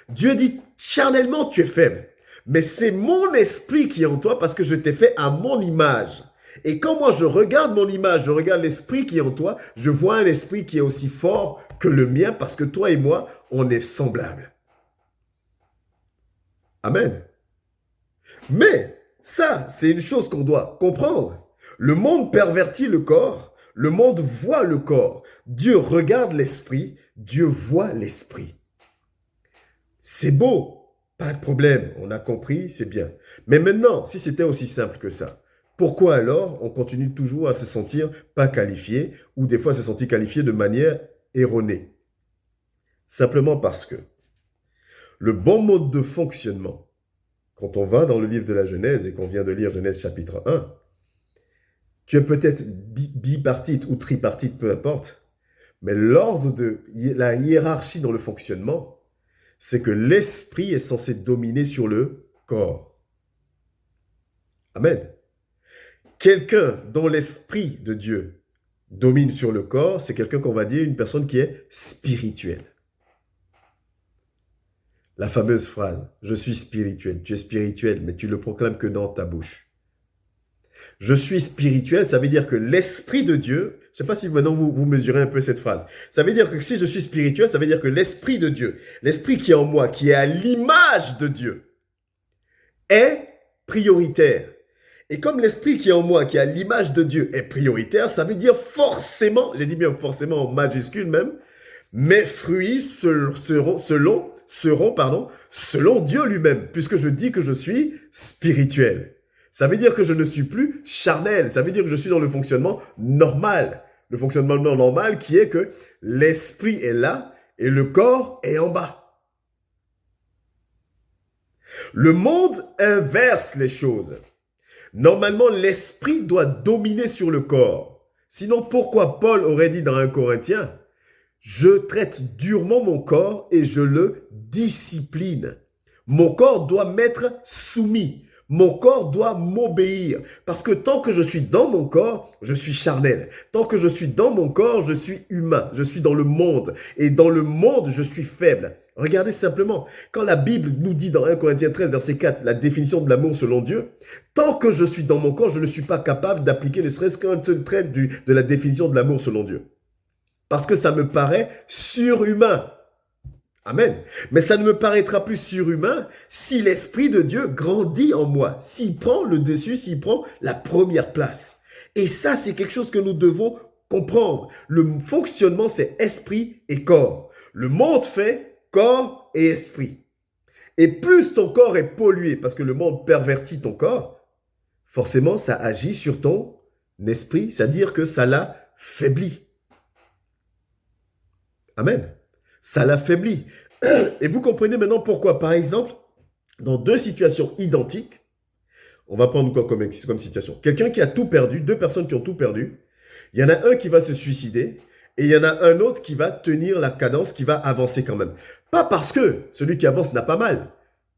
Dieu dit, charnellement, tu es faible. Mais c'est mon esprit qui est en toi parce que je t'ai fait à mon image. Et quand moi, je regarde mon image, je regarde l'esprit qui est en toi, je vois un esprit qui est aussi fort que le mien parce que toi et moi, on est semblables. Amen. Mais ça, c'est une chose qu'on doit comprendre. Le monde pervertit le corps, le monde voit le corps. Dieu regarde l'esprit, Dieu voit l'esprit. C'est beau, pas de problème, on a compris, c'est bien. Mais maintenant, si c'était aussi simple que ça, pourquoi alors on continue toujours à se sentir pas qualifié ou des fois se sentir qualifié de manière erronée? Simplement parce que le bon mode de fonctionnement, quand on va dans le livre de la Genèse et qu'on vient de lire Genèse chapitre 1, tu es peut-être bipartite ou tripartite, peu importe, mais l'ordre de la hiérarchie dans le fonctionnement, c'est que l'esprit est censé dominer sur le corps. Amen. Quelqu'un dont l'esprit de Dieu domine sur le corps, c'est quelqu'un qu'on va dire une personne qui est spirituelle. La fameuse phrase, je suis spirituel, tu es spirituel, mais tu le proclames que dans ta bouche. Je suis spirituel, ça veut dire que l'Esprit de Dieu, je ne sais pas si maintenant vous mesurez un peu cette phrase, ça veut dire que si je suis spirituel, ça veut dire que l'Esprit de Dieu, l'Esprit qui est en moi, qui est à l'image de Dieu, est prioritaire. Et comme l'Esprit qui est en moi, qui est à l'image de Dieu, est prioritaire, ça veut dire forcément, j'ai dit bien forcément en majuscule même, mes fruits seront selon Dieu lui-même, puisque je dis que je suis spirituel. Ça veut dire que je ne suis plus charnel. Ça veut dire que je suis dans le fonctionnement normal. Le fonctionnement normal qui est que l'esprit est là et le corps est en bas. Le monde inverse les choses. Normalement, l'esprit doit dominer sur le corps. Sinon, pourquoi Paul aurait dit dans 1 Corinthiens, « Je traite durement mon corps et je le discipline. » Mon corps doit m'être soumis. Mon corps doit m'obéir. Parce que tant que je suis dans mon corps, je suis charnel. Tant que je suis dans mon corps, je suis humain. Je suis dans le monde. Et dans le monde, je suis faible. Regardez simplement, quand la Bible nous dit dans 1 Corinthiens 13, verset 4, la définition de l'amour selon Dieu, tant que je suis dans mon corps, je ne suis pas capable d'appliquer ne serait-ce qu'un seul trait de la définition de l'amour selon Dieu. Parce que ça me paraît surhumain. Amen. Mais ça ne me paraîtra plus surhumain si l'Esprit de Dieu grandit en moi, s'il prend le dessus, s'il prend la première place. Et ça, c'est quelque chose que nous devons comprendre. Le fonctionnement, c'est esprit et corps. Le monde fait corps et esprit. Et plus ton corps est pollué, parce que le monde pervertit ton corps, forcément, ça agit sur ton esprit, c'est-à-dire que ça l'affaiblit. Amen. Ça l'affaiblit. Et vous comprenez maintenant pourquoi, par exemple, dans deux situations identiques, on va prendre quoi comme situation? Quelqu'un qui a tout perdu, deux personnes qui ont tout perdu, il y en a un qui va se suicider et il y en a un autre qui va tenir la cadence, qui va avancer quand même. Pas parce que celui qui avance n'a pas mal.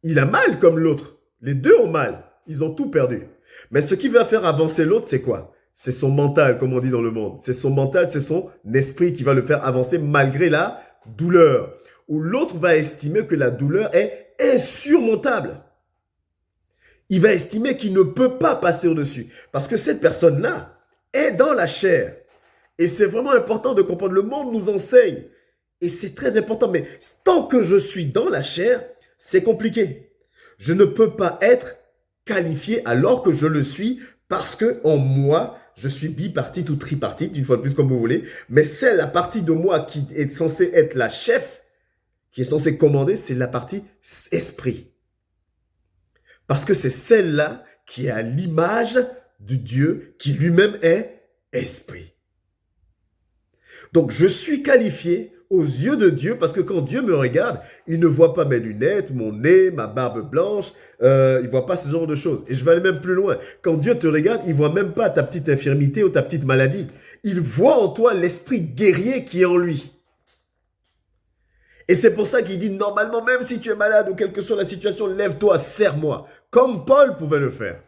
Il a mal comme l'autre. Les deux ont mal. Ils ont tout perdu. Mais ce qui va faire avancer l'autre, c'est quoi? C'est son mental, comme on dit dans le monde. C'est son mental, c'est son esprit qui va le faire avancer malgré la douleur. Ou l'autre va estimer que la douleur est insurmontable. Il va estimer qu'il ne peut pas passer au-dessus. Parce que cette personne-là est dans la chair. Et c'est vraiment important de comprendre. Le monde nous enseigne. Et c'est très important. Mais tant que je suis dans la chair, c'est compliqué. Je ne peux pas être qualifié alors que je le suis parce que en moi, je suis bipartite ou tripartite, une fois de plus comme vous voulez. Mais c'est la partie de moi qui est censée être la chef, qui est censée commander, c'est la partie esprit. Parce que c'est celle-là qui est à l'image de Dieu, qui lui-même est esprit. Donc, je suis qualifié aux yeux de Dieu parce que quand Dieu me regarde, il ne voit pas mes lunettes, mon nez, ma barbe blanche, il ne voit pas ce genre de choses. Et je vais aller même plus loin. Quand Dieu te regarde, il ne voit même pas ta petite infirmité ou ta petite maladie. Il voit en toi l'esprit guerrier qui est en lui. Et c'est pour ça qu'il dit, normalement, même si tu es malade ou quelle que soit la situation, lève-toi, serre-moi. Comme Paul pouvait le faire.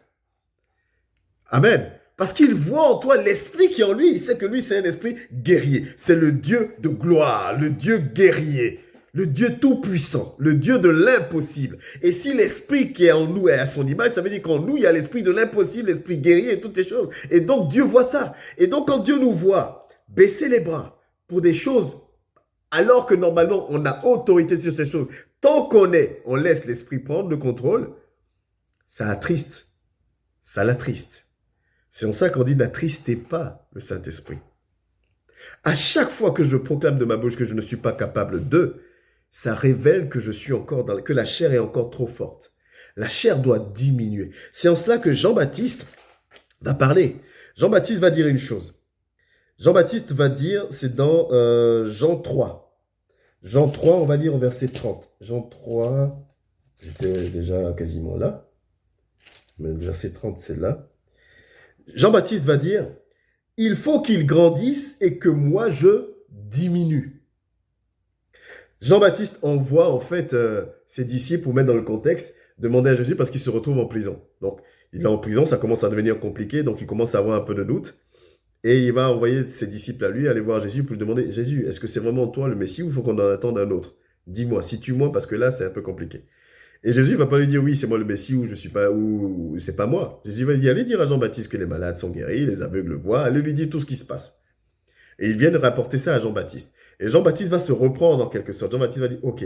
Amen. Parce qu'il voit en toi l'esprit qui est en lui. Il sait que lui, c'est un esprit guerrier. C'est le Dieu de gloire, le Dieu guerrier, le Dieu tout-puissant, le Dieu de l'impossible. Et si l'esprit qui est en nous est à son image, ça veut dire qu'en nous, il y a l'esprit de l'impossible, l'esprit guerrier et toutes ces choses. Et donc, Dieu voit ça. Et donc, quand Dieu nous voit baisser les bras pour des choses, alors que normalement, on a autorité sur ces choses, tant on laisse l'esprit prendre le contrôle, ça attriste. Ça l'attriste. C'est en ça qu'on dit n'attristez pas le Saint-Esprit. À chaque fois que je proclame de ma bouche que je ne suis pas capable de, ça révèle que je suis encore que la chair est encore trop forte. La chair doit diminuer. C'est en cela que Jean-Baptiste va parler. Jean-Baptiste va dire une chose. Jean-Baptiste va dire, c'est dans Jean 3. Jean 3, on va lire au verset 30. Jean 3, j'étais déjà quasiment là. Mais le verset 30, c'est là. Jean-Baptiste va dire, il faut qu'il grandisse et que moi je diminue. Jean-Baptiste envoie en fait ses disciples, pour mettre dans le contexte, demander à Jésus parce qu'il se retrouve en prison. Donc il est en prison, ça commence à devenir compliqué, donc il commence à avoir un peu de doute. Et il va envoyer ses disciples à lui, aller voir Jésus pour lui demander, Jésus, est-ce que c'est vraiment toi le Messie ou il faut qu'on en attende un autre? Dis-moi, situe-moi parce que là c'est un peu compliqué. Et Jésus ne va pas lui dire, oui, c'est moi le Messie, ou je suis pas, ou c'est pas moi. Jésus va lui dire, allez dire à Jean-Baptiste que les malades sont guéris, les aveugles voient, allez lui dire tout ce qui se passe. Et ils viennent rapporter ça à Jean-Baptiste. Et Jean-Baptiste va se reprendre en quelque sorte. Jean-Baptiste va dire, ok,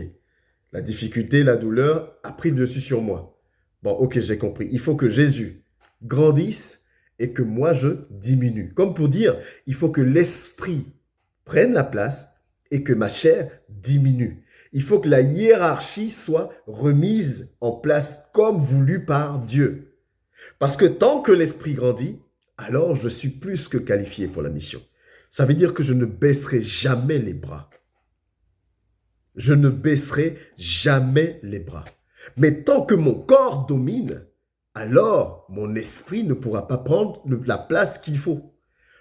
la difficulté, la douleur a pris le dessus sur moi. Bon, ok, j'ai compris. Il faut que Jésus grandisse et que moi, je diminue. Comme pour dire, il faut que l'esprit prenne la place et que ma chair diminue. Il faut que la hiérarchie soit remise en place comme voulu par Dieu. Parce que tant que l'esprit grandit, alors je suis plus que qualifié pour la mission. Ça veut dire que je ne baisserai jamais les bras. Je ne baisserai jamais les bras. Mais tant que mon corps domine, alors mon esprit ne pourra pas prendre la place qu'il faut.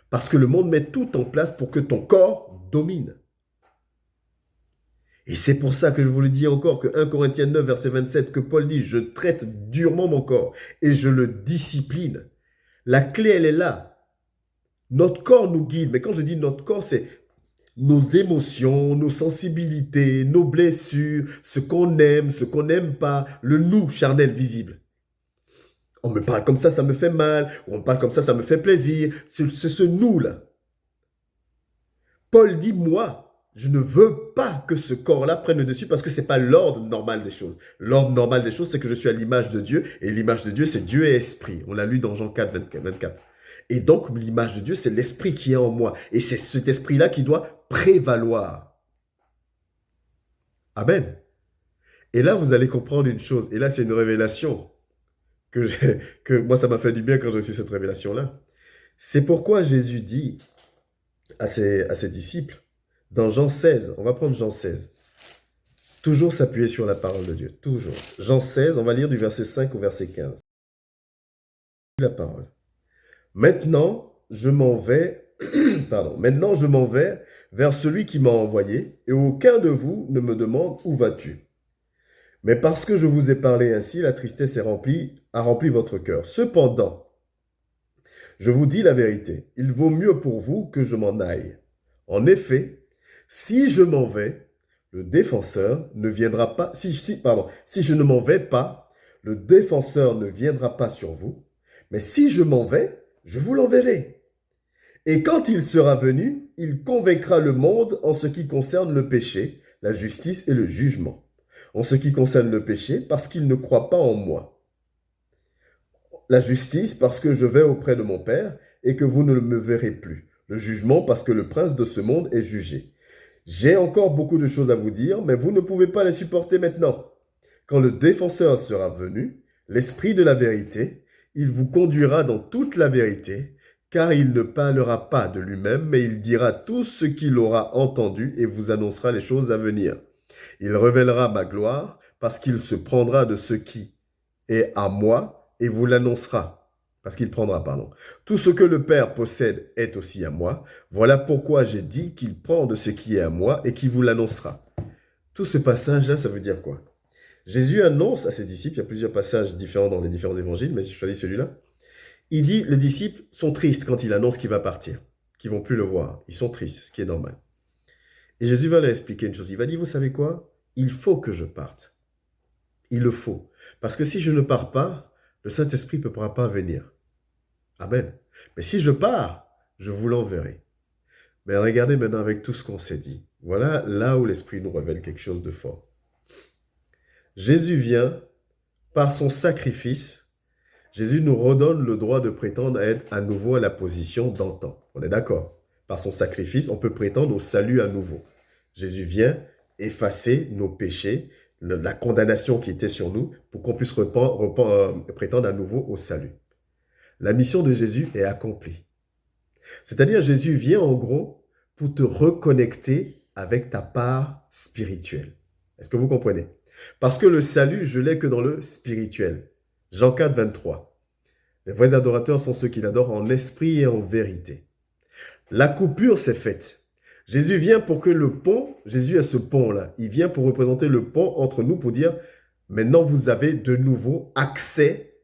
Parce que le monde met tout en place pour que ton corps domine. Et c'est pour ça que je vous le dis encore, que 1 Corinthiens 9, verset 27, que Paul dit, je traite durement mon corps et je le discipline. La clé, elle est là. Notre corps nous guide, mais quand je dis notre corps, c'est nos émotions, nos sensibilités, nos blessures, ce qu'on aime, ce qu'on n'aime pas, le nous charnel visible. On me parle comme ça me fait mal, on me parle comme ça me fait plaisir. C'est ce nous-là. Paul dit, moi, je ne veux pas que ce corps-là prenne le dessus parce que ce n'est pas l'ordre normal des choses. L'ordre normal des choses, c'est que je suis à l'image de Dieu et l'image de Dieu, c'est Dieu et esprit. On l'a lu dans Jean 4, 24. Et donc, l'image de Dieu, c'est l'esprit qui est en moi. Et c'est cet esprit-là qui doit prévaloir. Amen. Et là, vous allez comprendre une chose. Et là, c'est une révélation que moi, ça m'a fait du bien quand j'ai reçu cette révélation-là. C'est pourquoi Jésus dit à ses disciples, dans Jean 16, on va prendre Jean 16, toujours s'appuyer sur la parole de Dieu, toujours. Jean 16, on va lire du verset 5 au verset 15. La parole. Maintenant, je m'en vais, maintenant je m'en vais vers celui qui m'a envoyé, et aucun de vous ne me demande où vas-tu. Mais parce que je vous ai parlé ainsi, la tristesse a rempli votre cœur. Cependant, je vous dis la vérité, il vaut mieux pour vous que je m'en aille. En effet, si je m'en vais, le défenseur ne viendra pas, si je ne m'en vais pas, le défenseur ne viendra pas sur vous, mais si je m'en vais, je vous l'enverrai. Et quand il sera venu, il convaincra le monde en ce qui concerne le péché, la justice et le jugement. En ce qui concerne le péché, parce qu'il ne croit pas en moi. La justice, parce que je vais auprès de mon Père et que vous ne me verrez plus. Le jugement, parce que le prince de ce monde est jugé. J'ai encore beaucoup de choses à vous dire, mais vous ne pouvez pas les supporter maintenant. Quand le défenseur sera venu, l'esprit de la vérité, il vous conduira dans toute la vérité, car il ne parlera pas de lui-même, mais il dira tout ce qu'il aura entendu et vous annoncera les choses à venir. Il révélera ma gloire, parce qu'il se prendra de ce qui est à moi et vous l'annoncera. Parce qu'il prendra, pardon. Tout ce que le Père possède est aussi à moi. Voilà pourquoi j'ai dit qu'il prend de ce qui est à moi et qu'il vous l'annoncera. Tout ce passage-là, ça veut dire quoi? Jésus annonce à ses disciples, il y a plusieurs passages différents dans les différents évangiles, mais j'ai choisi celui-là. Il dit, les disciples sont tristes quand il annonce qu'il va partir, qu'ils ne vont plus le voir. Ils sont tristes, ce qui est normal. Et Jésus va leur expliquer une chose. Il va dire, vous savez quoi? Il faut que je parte. Il le faut. Parce que si je ne pars pas, le Saint-Esprit ne pourra pas venir. Amen. Mais si je pars, je vous l'enverrai. Mais regardez maintenant avec tout ce qu'on s'est dit. Voilà là où l'Esprit nous révèle quelque chose de fort. Jésus vient, par son sacrifice, Jésus nous redonne le droit de prétendre à être à nouveau à la position d'antan. On est d'accord? Par son sacrifice, on peut prétendre au salut à nouveau. Jésus vient effacer nos péchés, la condamnation qui était sur nous, pour qu'on puisse prétendre à nouveau au salut. La mission de Jésus est accomplie. C'est-à-dire, Jésus vient en gros pour te reconnecter avec ta part spirituelle. Est-ce que vous comprenez? Parce que le salut, je l'ai que dans le spirituel. Jean 4, 23. Les vrais adorateurs sont ceux qui l'adorent en esprit et en vérité. La coupure s'est faite. Jésus vient pour que le pont, Jésus a ce pont-là, il vient pour représenter le pont entre nous pour dire, maintenant vous avez de nouveau accès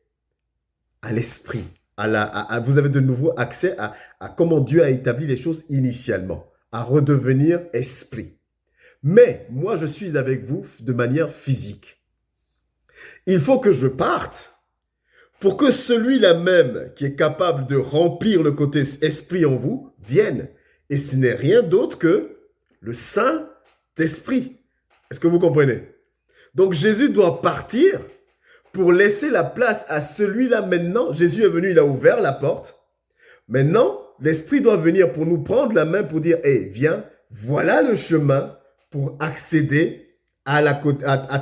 à l'esprit. Vous avez de nouveau accès à comment Dieu a établi les choses initialement, à redevenir esprit. Mais moi, je suis avec vous de manière physique. Il faut que je parte pour que celui-là même qui est capable de remplir le côté esprit en vous vienne. Et ce n'est rien d'autre que le Saint-Esprit. Est-ce que vous comprenez? Donc Jésus doit partir pour laisser la place à celui-là maintenant. Jésus est venu, il a ouvert la porte. Maintenant, l'Esprit doit venir pour nous prendre la main pour dire, hey, viens, voilà le chemin pour accéder à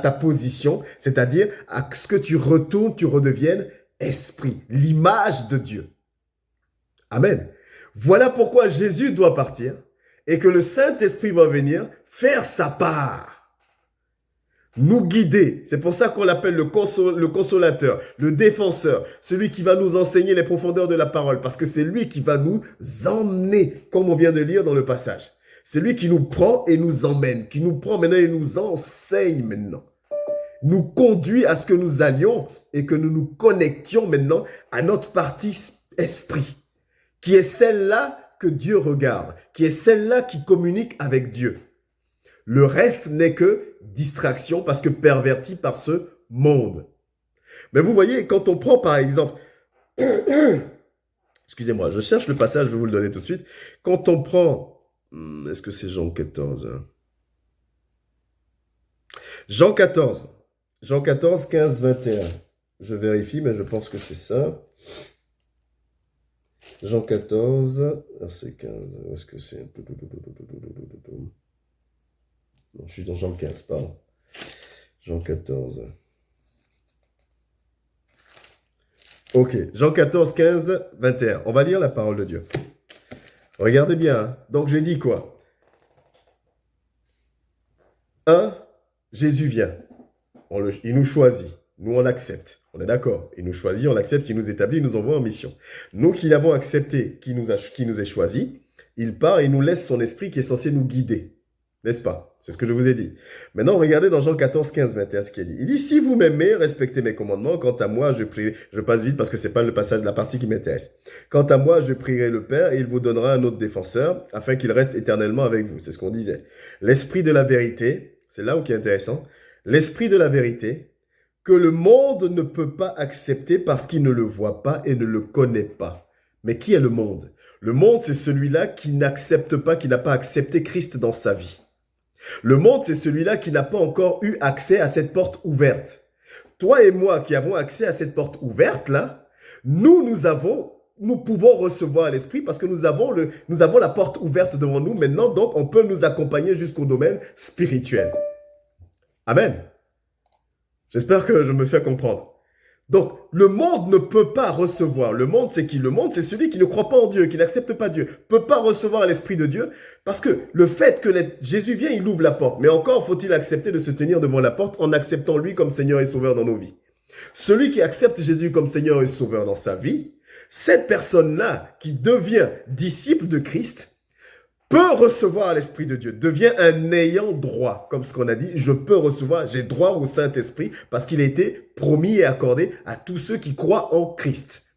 ta position, c'est-à-dire à ce que tu retournes, tu redeviennes esprit, l'image de Dieu. Amen. Voilà pourquoi Jésus doit partir et que le Saint-Esprit va venir faire sa part. Nous guider. C'est pour ça qu'on l'appelle le consolateur, le défenseur, celui qui va nous enseigner les profondeurs de la parole, parce que c'est lui qui va nous emmener, comme on vient de lire dans le passage. C'est lui qui nous prend et nous emmène, qui nous prend maintenant et nous enseigne maintenant. Nous conduit à ce que nous allions et que nous nous connections maintenant à notre partie esprit, qui est celle-là que Dieu regarde, qui est celle-là qui communique avec Dieu. Le reste n'est que distraction parce que perverti par ce monde. Mais vous voyez, quand on prend par exemple, excusez-moi, je cherche le passage, je vais vous le donner tout de suite. Quand on prend, est-ce que c'est Jean 14 hein? Jean 14, 15, 21. Je vérifie, mais je pense que c'est ça. Jean 14, verset 15. Où est-ce que c'est? Non, je suis dans Jean 15, pardon. Jean 14. Ok, Jean 14, 15, 21. On va lire la parole de Dieu. Regardez bien. Hein. Donc, j'ai dit quoi? 1. Jésus vient. Il nous choisit. Nous, on l'accepte. On est d'accord. Il nous choisit, on l'accepte, il nous établit, il nous envoie en mission. Nous qui l'avons accepté, qui nous ait choisi, il part et nous laisse son esprit qui est censé nous guider. N'est-ce pas? C'est ce que je vous ai dit. Maintenant, regardez dans Jean 14, 15, 21 ce qu'il dit. Il dit, si vous m'aimez, respectez mes commandements. Quant à moi, je prierai. Je passe vite parce que c'est pas le passage de la partie qui m'intéresse. Quant à moi, je prierai le Père et il vous donnera un autre défenseur afin qu'il reste éternellement avec vous. C'est ce qu'on disait. L'esprit de la vérité, c'est là où qui est intéressant. L'esprit de la vérité que le monde ne peut pas accepter parce qu'il ne le voit pas et ne le connaît pas. Mais qui est le monde? Le monde, c'est celui-là qui n'accepte pas, qui n'a pas accepté Christ dans sa vie. Le monde, c'est celui-là qui n'a pas encore eu accès à cette porte ouverte. Toi et moi qui avons accès à cette porte ouverte-là, nous pouvons recevoir l'Esprit parce que nous avons la porte ouverte devant nous maintenant, donc on peut nous accompagner jusqu'au domaine spirituel. Amen. J'espère que je me fais comprendre. Donc, le monde ne peut pas recevoir. Le monde, c'est qui? Le monde, c'est celui qui ne croit pas en Dieu, qui n'accepte pas Dieu. Ne peut pas recevoir l'Esprit de Dieu parce que le fait que Jésus vient, il ouvre la porte. Mais encore faut-il accepter de se tenir devant la porte en acceptant lui comme Seigneur et Sauveur dans nos vies. Celui qui accepte Jésus comme Seigneur et Sauveur dans sa vie, cette personne-là qui devient disciple de Christ, peut recevoir l'Esprit de Dieu, devient un ayant droit. Comme ce qu'on a dit, je peux recevoir, j'ai droit au Saint-Esprit parce qu'il a été promis et accordé à tous ceux qui croient en Christ.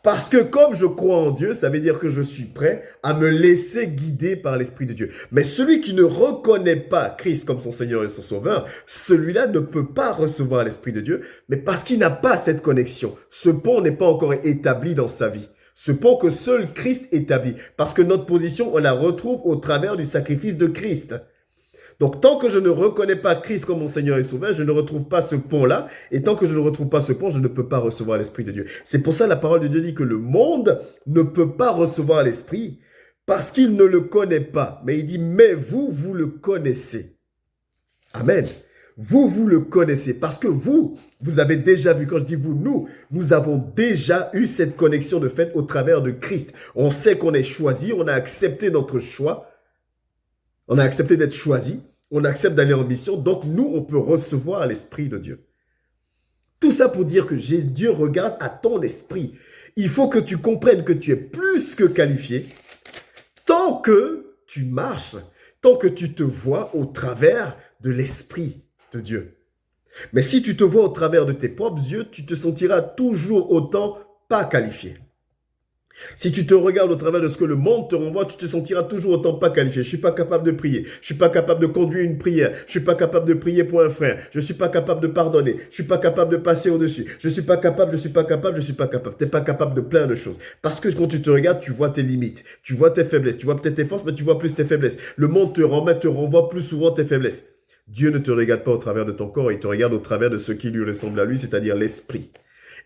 Parce que comme je crois en Dieu, ça veut dire que je suis prêt à me laisser guider par l'Esprit de Dieu. Mais celui qui ne reconnaît pas Christ comme son Seigneur et son Sauveur, celui-là ne peut pas recevoir l'Esprit de Dieu, mais parce qu'il n'a pas cette connexion. Ce pont n'est pas encore établi dans sa vie. Ce pont que seul Christ établit. Parce que notre position, on la retrouve au travers du sacrifice de Christ. Donc, tant que je ne reconnais pas Christ comme mon Seigneur et Sauveur, je ne retrouve pas ce pont-là. Et tant que je ne retrouve pas ce pont, je ne peux pas recevoir l'Esprit de Dieu. C'est pour ça que la parole de Dieu dit que le monde ne peut pas recevoir l'Esprit parce qu'il ne le connaît pas. Mais il dit, mais vous, vous le connaissez. Amen. Vous le connaissez parce que vous avez déjà vu, quand je dis vous, nous avons déjà eu cette connexion de fait au travers de Christ. On sait qu'on est choisi, on a accepté notre choix, on a accepté d'être choisi, on accepte d'aller en mission, donc nous, on peut recevoir l'Esprit de Dieu. Tout ça pour dire que Dieu regarde à ton esprit. Il faut que tu comprennes que tu es plus que qualifié tant que tu marches, tant que tu te vois au travers de l'Esprit de Dieu. Mais si tu te vois au travers de tes propres yeux, tu te sentiras toujours autant pas qualifié. Si tu te regardes au travers de ce que le monde te renvoie, tu te sentiras toujours autant pas qualifié. Je ne suis pas capable de prier. Je ne suis pas capable de conduire une prière. Je ne suis pas capable de prier pour un frère. Je ne suis pas capable de pardonner. Je ne suis pas capable de passer au-dessus. Je ne suis pas capable, je ne suis pas capable, je ne suis pas capable. Tu n'es pas capable de plein de choses. Parce que quand tu te regardes, tu vois tes limites. Tu vois tes faiblesses. Tu vois peut-être tes forces, mais tu vois plus tes faiblesses. Le monde te renvoie plus souvent tes faiblesses. Dieu ne te regarde pas au travers de ton corps, il te regarde au travers de ce qui lui ressemble à lui, c'est-à-dire l'esprit.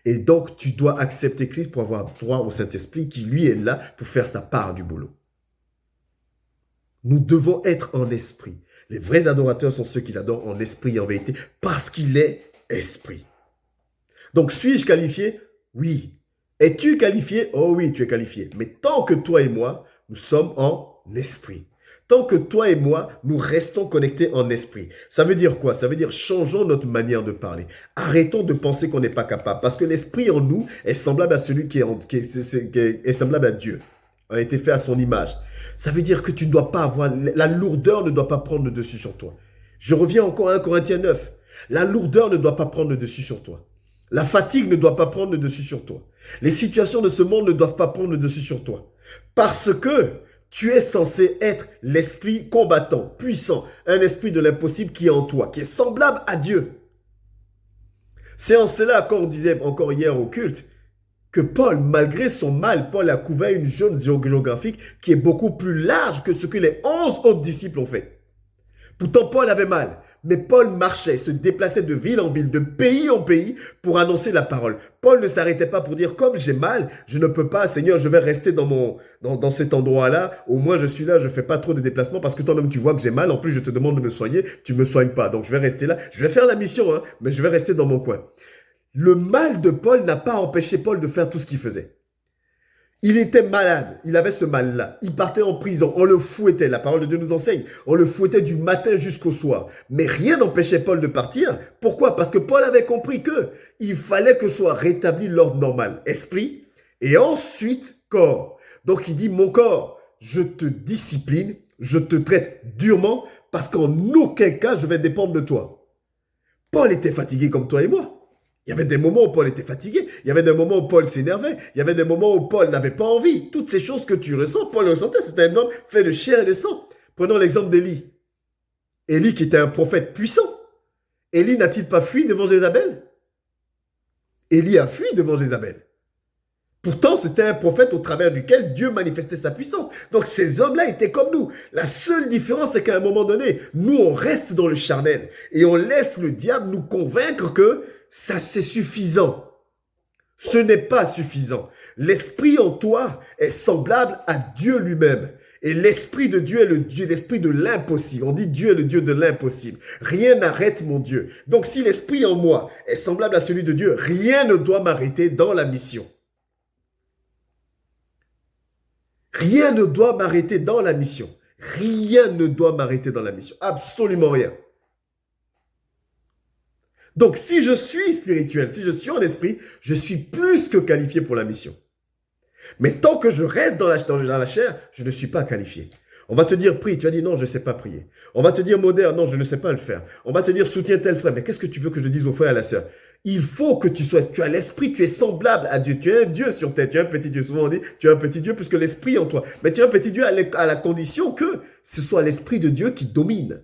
Et donc, tu dois accepter Christ pour avoir droit au Saint-Esprit qui, lui, est là pour faire sa part du boulot. Nous devons être en esprit. Les vrais adorateurs sont ceux qui l'adorent en esprit et en vérité parce qu'il est esprit. Donc, suis-je qualifié? Oui. Es-tu qualifié? Oh oui, tu es qualifié. Mais tant que toi et moi, nous sommes en esprit. Tant que toi et moi, nous restons connectés en esprit. Ça veut dire quoi? Ça veut dire changeons notre manière de parler. Arrêtons de penser qu'on n'est pas capable. Parce que l'esprit en nous est semblable à celui qui est semblable à Dieu. On a été fait à son image. Ça veut dire que tu ne dois pas avoir... La lourdeur ne doit pas prendre le dessus sur toi. Je reviens encore à 1 Corinthiens 9. La lourdeur ne doit pas prendre le dessus sur toi. La fatigue ne doit pas prendre le dessus sur toi. Les situations de ce monde ne doivent pas prendre le dessus sur toi. Parce que tu es censé être l'esprit combattant, puissant, un esprit de l'impossible qui est en toi, qui est semblable à Dieu. C'est en cela qu'on disait encore hier au culte que Paul, malgré son mal, Paul a couvert une zone géographique qui est beaucoup plus large que ce que les 11 autres disciples ont fait. Pourtant, Paul avait mal. Mais Paul marchait, se déplaçait de ville en ville, de pays en pays pour annoncer la parole. Paul ne s'arrêtait pas pour dire, comme j'ai mal, je ne peux pas, Seigneur, je vais rester dans cet endroit-là. Au moins, je suis là, je ne fais pas trop de déplacements parce que toi-même, tu vois que j'ai mal. En plus, je te demande de me soigner, tu ne me soignes pas. Donc, je vais rester là. Je vais faire la mission, hein, mais je vais rester dans mon coin. Le mal de Paul n'a pas empêché Paul de faire tout ce qu'il faisait. Il était malade, il avait ce mal-là. Il partait en prison, on le fouettait, la parole de Dieu nous enseigne. On le fouettait du matin jusqu'au soir. Mais rien n'empêchait Paul de partir. Pourquoi? Parce que Paul avait compris qu'il fallait que soit rétabli l'ordre normal. Esprit et ensuite corps. Donc il dit, mon corps, je te discipline, je te traite durement parce qu'en aucun cas je vais dépendre de toi. Paul était fatigué comme toi et moi. Il y avait des moments où Paul était fatigué. Il y avait des moments où Paul s'énervait. Il y avait des moments où Paul n'avait pas envie. Toutes ces choses que tu ressens, Paul le ressentait. C'était un homme fait de chair et de sang. Prenons l'exemple d'Élie. Élie qui était un prophète puissant. Élie n'a-t-il pas fui devant Jézabel? Élie a fui devant Jézabel. Pourtant, c'était un prophète au travers duquel Dieu manifestait sa puissance. Donc ces hommes-là étaient comme nous. La seule différence, c'est qu'à un moment donné, nous, on reste dans le charnel et on laisse le diable nous convaincre que ça, c'est suffisant. Ce n'est pas suffisant. L'esprit en toi est semblable à Dieu lui-même. Et l'esprit de Dieu est l'esprit de l'impossible. On dit Dieu est le Dieu de l'impossible. Rien n'arrête mon Dieu. Donc si l'esprit en moi est semblable à celui de Dieu, rien ne doit m'arrêter dans la mission. Rien ne doit m'arrêter dans la mission. Rien ne doit m'arrêter dans la mission. Absolument rien. Donc, si je suis spirituel, si je suis en esprit, je suis plus que qualifié pour la mission. Mais tant que je reste dans la chair, je ne suis pas qualifié. On va te dire prie, tu vas dire non, je ne sais pas prier. On va te dire modère, non, je ne sais pas le faire. On va te dire soutiens tel frère, mais qu'est-ce que tu veux que je dise au frère et à la sœur? Il faut que tu as l'esprit, tu es semblable à Dieu. Tu es un Dieu sur terre, tu es un petit Dieu. Souvent on dit, tu es un petit Dieu puisque l'esprit en toi. Mais tu es un petit Dieu à la condition que ce soit l'esprit de Dieu qui domine.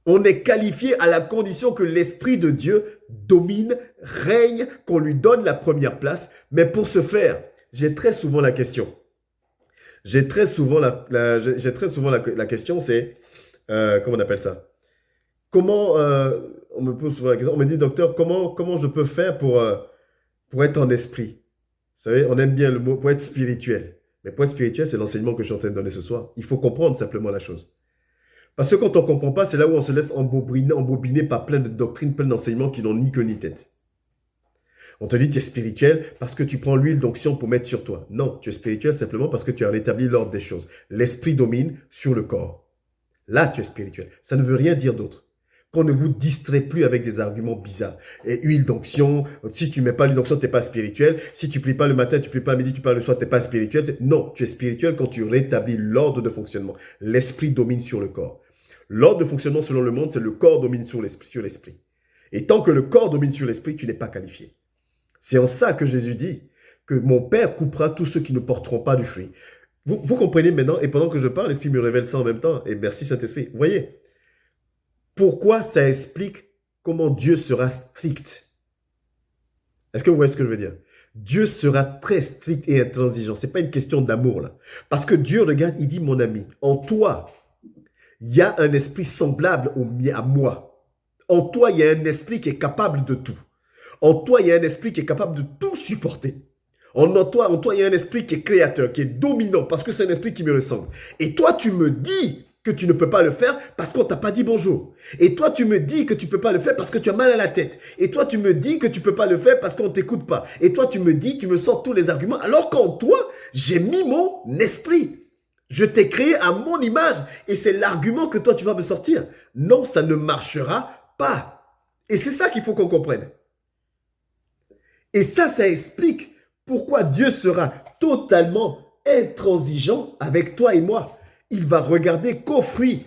On est qualifié à la condition que l'Esprit de Dieu domine, règne, qu'on lui donne la première place. Mais pour ce faire, j'ai très souvent la question. J'ai très souvent la question, c'est, comment on appelle ça? Comment, on me pose souvent la question, on me dit, docteur, comment je peux faire pour être en esprit? Vous savez, on aime bien le mot, pour être spirituel. Mais pour être spirituel, c'est l'enseignement que je suis en train de donner ce soir. Il faut comprendre simplement la chose. Parce que quand on ne comprend pas, c'est là où on se laisse embobiner par plein de doctrines, plein d'enseignements qui n'ont ni queue ni tête. On te dit tu es spirituel parce que tu prends l'huile d'onction pour mettre sur toi. Non, tu es spirituel simplement parce que tu as rétabli l'ordre des choses. L'esprit domine sur le corps. Là, tu es spirituel. Ça ne veut rien dire d'autre. Qu'on ne vous distrait plus avec des arguments bizarres. Et huile d'onction, si tu ne mets pas l'huile d'onction, tu n'es pas spirituel. Si tu ne pries pas le matin, tu ne pries pas le midi, tu pries le soir, tu n'es pas spirituel. Non, tu es spirituel quand tu rétablis l'ordre de fonctionnement. L'esprit domine sur le corps. L'ordre de fonctionnement selon le monde, c'est le corps domine sur l'esprit. Et tant que le corps domine sur l'esprit, tu n'es pas qualifié. C'est en ça que Jésus dit, que mon Père coupera tous ceux qui ne porteront pas du fruit. Vous comprenez maintenant, et pendant que je parle, l'Esprit me révèle ça en même temps, et merci Saint-Esprit. Vous voyez, pourquoi ça explique comment Dieu sera strict. Est-ce que vous voyez ce que je veux dire? Dieu sera très strict et intransigeant. Ce n'est pas une question d'amour là. Parce que Dieu, regarde, il dit, mon ami, en toi, il y a un esprit semblable à moi. En toi, il y a un esprit qui est capable de tout. En toi, il y a un esprit qui est capable de tout supporter. En toi, il y a un esprit qui est créateur, qui est dominant, parce que c'est un esprit qui me ressemble. Et toi, tu me dis que tu ne peux pas le faire parce qu'on ne t'a pas dit bonjour. Et toi, tu me dis que tu ne peux pas le faire parce que tu as mal à la tête. Et toi, tu me dis que tu ne peux pas le faire parce qu'on ne t'écoute pas. Et toi, tu me dis, tu me sors tous les arguments, alors qu'en toi, j'ai mis mon esprit. Je t'ai créé à mon image. Et c'est l'argument que toi, tu vas me sortir. Non, ça ne marchera pas. Et c'est ça qu'il faut qu'on comprenne. Et ça explique pourquoi Dieu sera totalement intransigeant avec toi et moi. Il va regarder qu'aux fruits.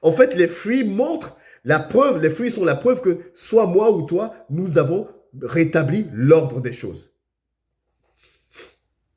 En fait, les fruits montrent la preuve, les fruits sont la preuve que soit moi ou toi, nous avons rétabli l'ordre des choses.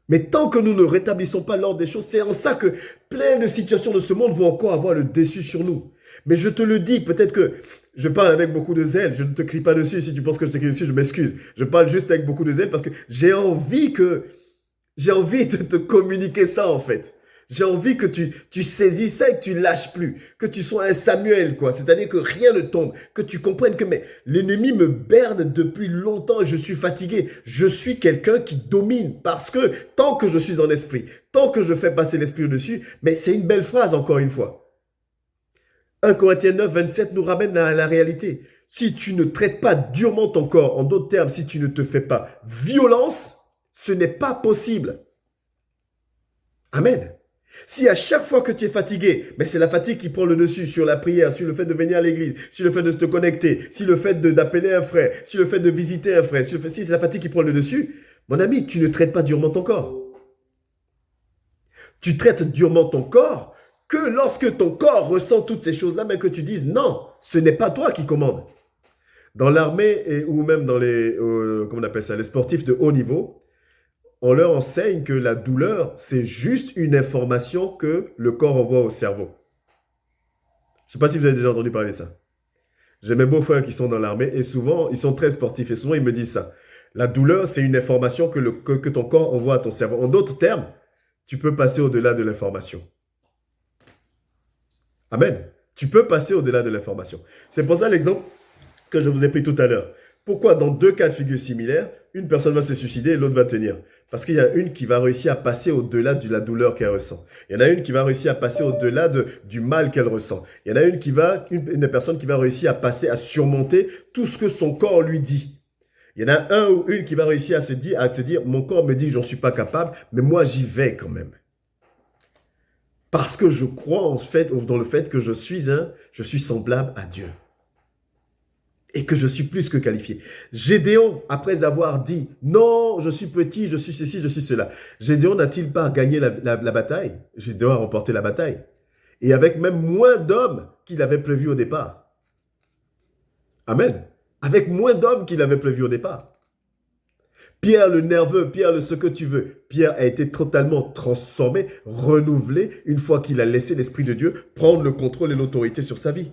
Mais tant que nous ne rétablissons pas l'ordre des choses, c'est en ça que plein de situations de ce monde vont encore avoir le dessus sur nous. Mais je te le dis, peut-être que je parle avec beaucoup de zèle, je ne te crie pas dessus. Si tu penses que je te crie dessus, je m'excuse. Je parle juste avec beaucoup de zèle parce que j'ai envie de te communiquer ça en fait. J'ai envie que tu saisisses ça et que tu lâches plus. Que tu sois un Samuel, quoi. C'est-à-dire que rien ne tombe. Que tu comprennes que l'ennemi me berne depuis longtemps et je suis fatigué. Je suis quelqu'un qui domine parce que tant que je suis en esprit, tant que je fais passer l'esprit au-dessus, mais c'est une belle phrase encore une fois. 1 Corinthiens 9, 27 nous ramène à la réalité. Si tu ne traites pas durement ton corps, en d'autres termes, si tu ne te fais pas violence, ce n'est pas possible. Amen. Si à chaque fois que tu es fatigué, mais c'est la fatigue qui prend le dessus sur la prière, sur le fait de venir à l'église, sur le fait de te connecter, sur le fait d'appeler un frère, sur le fait de visiter un frère, si c'est la fatigue qui prend le dessus, mon ami, tu ne traites pas durement ton corps. Tu traites durement ton corps que lorsque ton corps ressent toutes ces choses-là, mais que tu dises non, ce n'est pas toi qui commandes. Dans l'armée ou même dans comment on appelle ça, les sportifs de haut niveau, on leur enseigne que la douleur, c'est juste une information que le corps envoie au cerveau. Je ne sais pas si vous avez déjà entendu parler de ça. J'ai mes beaux-frères qui sont dans l'armée et souvent, ils sont très sportifs et souvent, ils me disent ça. La douleur, c'est une information que ton corps envoie à ton cerveau. En d'autres termes, tu peux passer au-delà de l'information. Amen. Tu peux passer au-delà de l'information. C'est pour ça l'exemple que je vous ai pris tout à l'heure. Pourquoi dans deux cas de figure similaires, une personne va se suicider et l'autre va tenir? Parce qu'il y a une qui va réussir à passer au-delà de la douleur qu'elle ressent. Il y en a une qui va réussir à passer au-delà du mal qu'elle ressent. Il y en a une personne qui va réussir à passer, à surmonter tout ce que son corps lui dit. Il y en a un ou une qui va réussir à se dire, mon corps me dit que j'en suis pas capable, mais moi j'y vais quand même. Parce que je crois dans le fait que je suis semblable à Dieu. Et que je suis plus que qualifié. Gédéon, après avoir dit, non, je suis petit, je suis ceci, je suis cela. Gédéon n'a-t-il pas gagné la bataille? Gédéon a remporté la bataille. Et avec même moins d'hommes qu'il avait prévu au départ. Amen. Avec moins d'hommes qu'il avait prévu au départ. Pierre le nerveux, Pierre le ce que tu veux. Pierre a été totalement transformé, renouvelé, une fois qu'il a laissé l'Esprit de Dieu prendre le contrôle et l'autorité sur sa vie.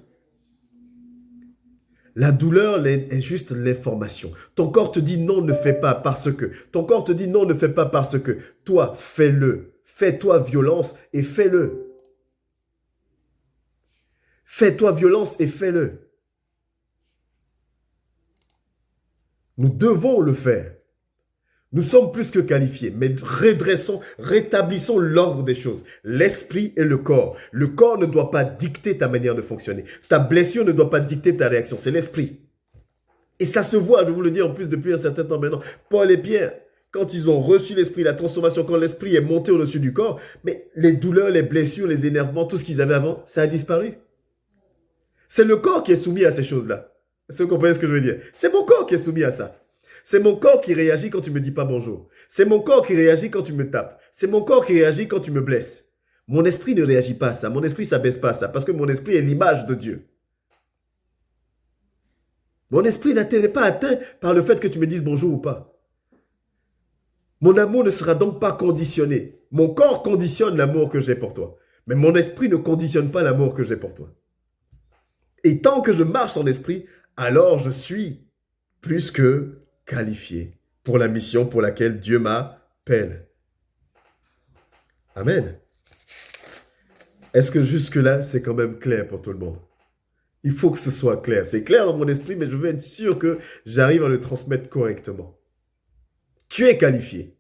La douleur est juste l'information. Ton corps te dit non, ne fais pas parce que. Ton corps te dit non, ne fais pas parce que. Toi, fais-le. Fais-toi violence et fais-le. Fais-toi violence et fais-le. Nous devons le faire. Nous sommes plus que qualifiés, mais rétablissons l'ordre des choses. L'esprit et le corps. Le corps ne doit pas dicter ta manière de fonctionner. Ta blessure ne doit pas dicter ta réaction. C'est l'esprit. Et ça se voit, je vous le dis en plus depuis un certain temps maintenant. Paul et Pierre, quand ils ont reçu l'esprit, la transformation, quand l'esprit est monté au-dessus du corps, mais les douleurs, les blessures, les énervements, tout ce qu'ils avaient avant, ça a disparu. C'est le corps qui est soumis à ces choses-là. Est-ce que vous comprenez ce que je veux dire? C'est mon corps qui est soumis à ça. C'est mon corps qui réagit quand tu ne me dis pas bonjour. C'est mon corps qui réagit quand tu me tapes. C'est mon corps qui réagit quand tu me blesses. Mon esprit ne réagit pas à ça. Mon esprit ne s'abaisse pas à ça. Parce que mon esprit est l'image de Dieu. Mon esprit n'est pas atteint par le fait que tu me dises bonjour ou pas. Mon amour ne sera donc pas conditionné. Mon corps conditionne l'amour que j'ai pour toi. Mais mon esprit ne conditionne pas l'amour que j'ai pour toi. Et tant que je marche en esprit, alors je suis plus que qualifié pour la mission pour laquelle Dieu m'appelle. Amen. Est-ce que jusque-là, c'est quand même clair pour tout le monde? Il faut que ce soit clair. C'est clair dans mon esprit, mais je veux être sûr que j'arrive à le transmettre correctement. Tu es qualifié.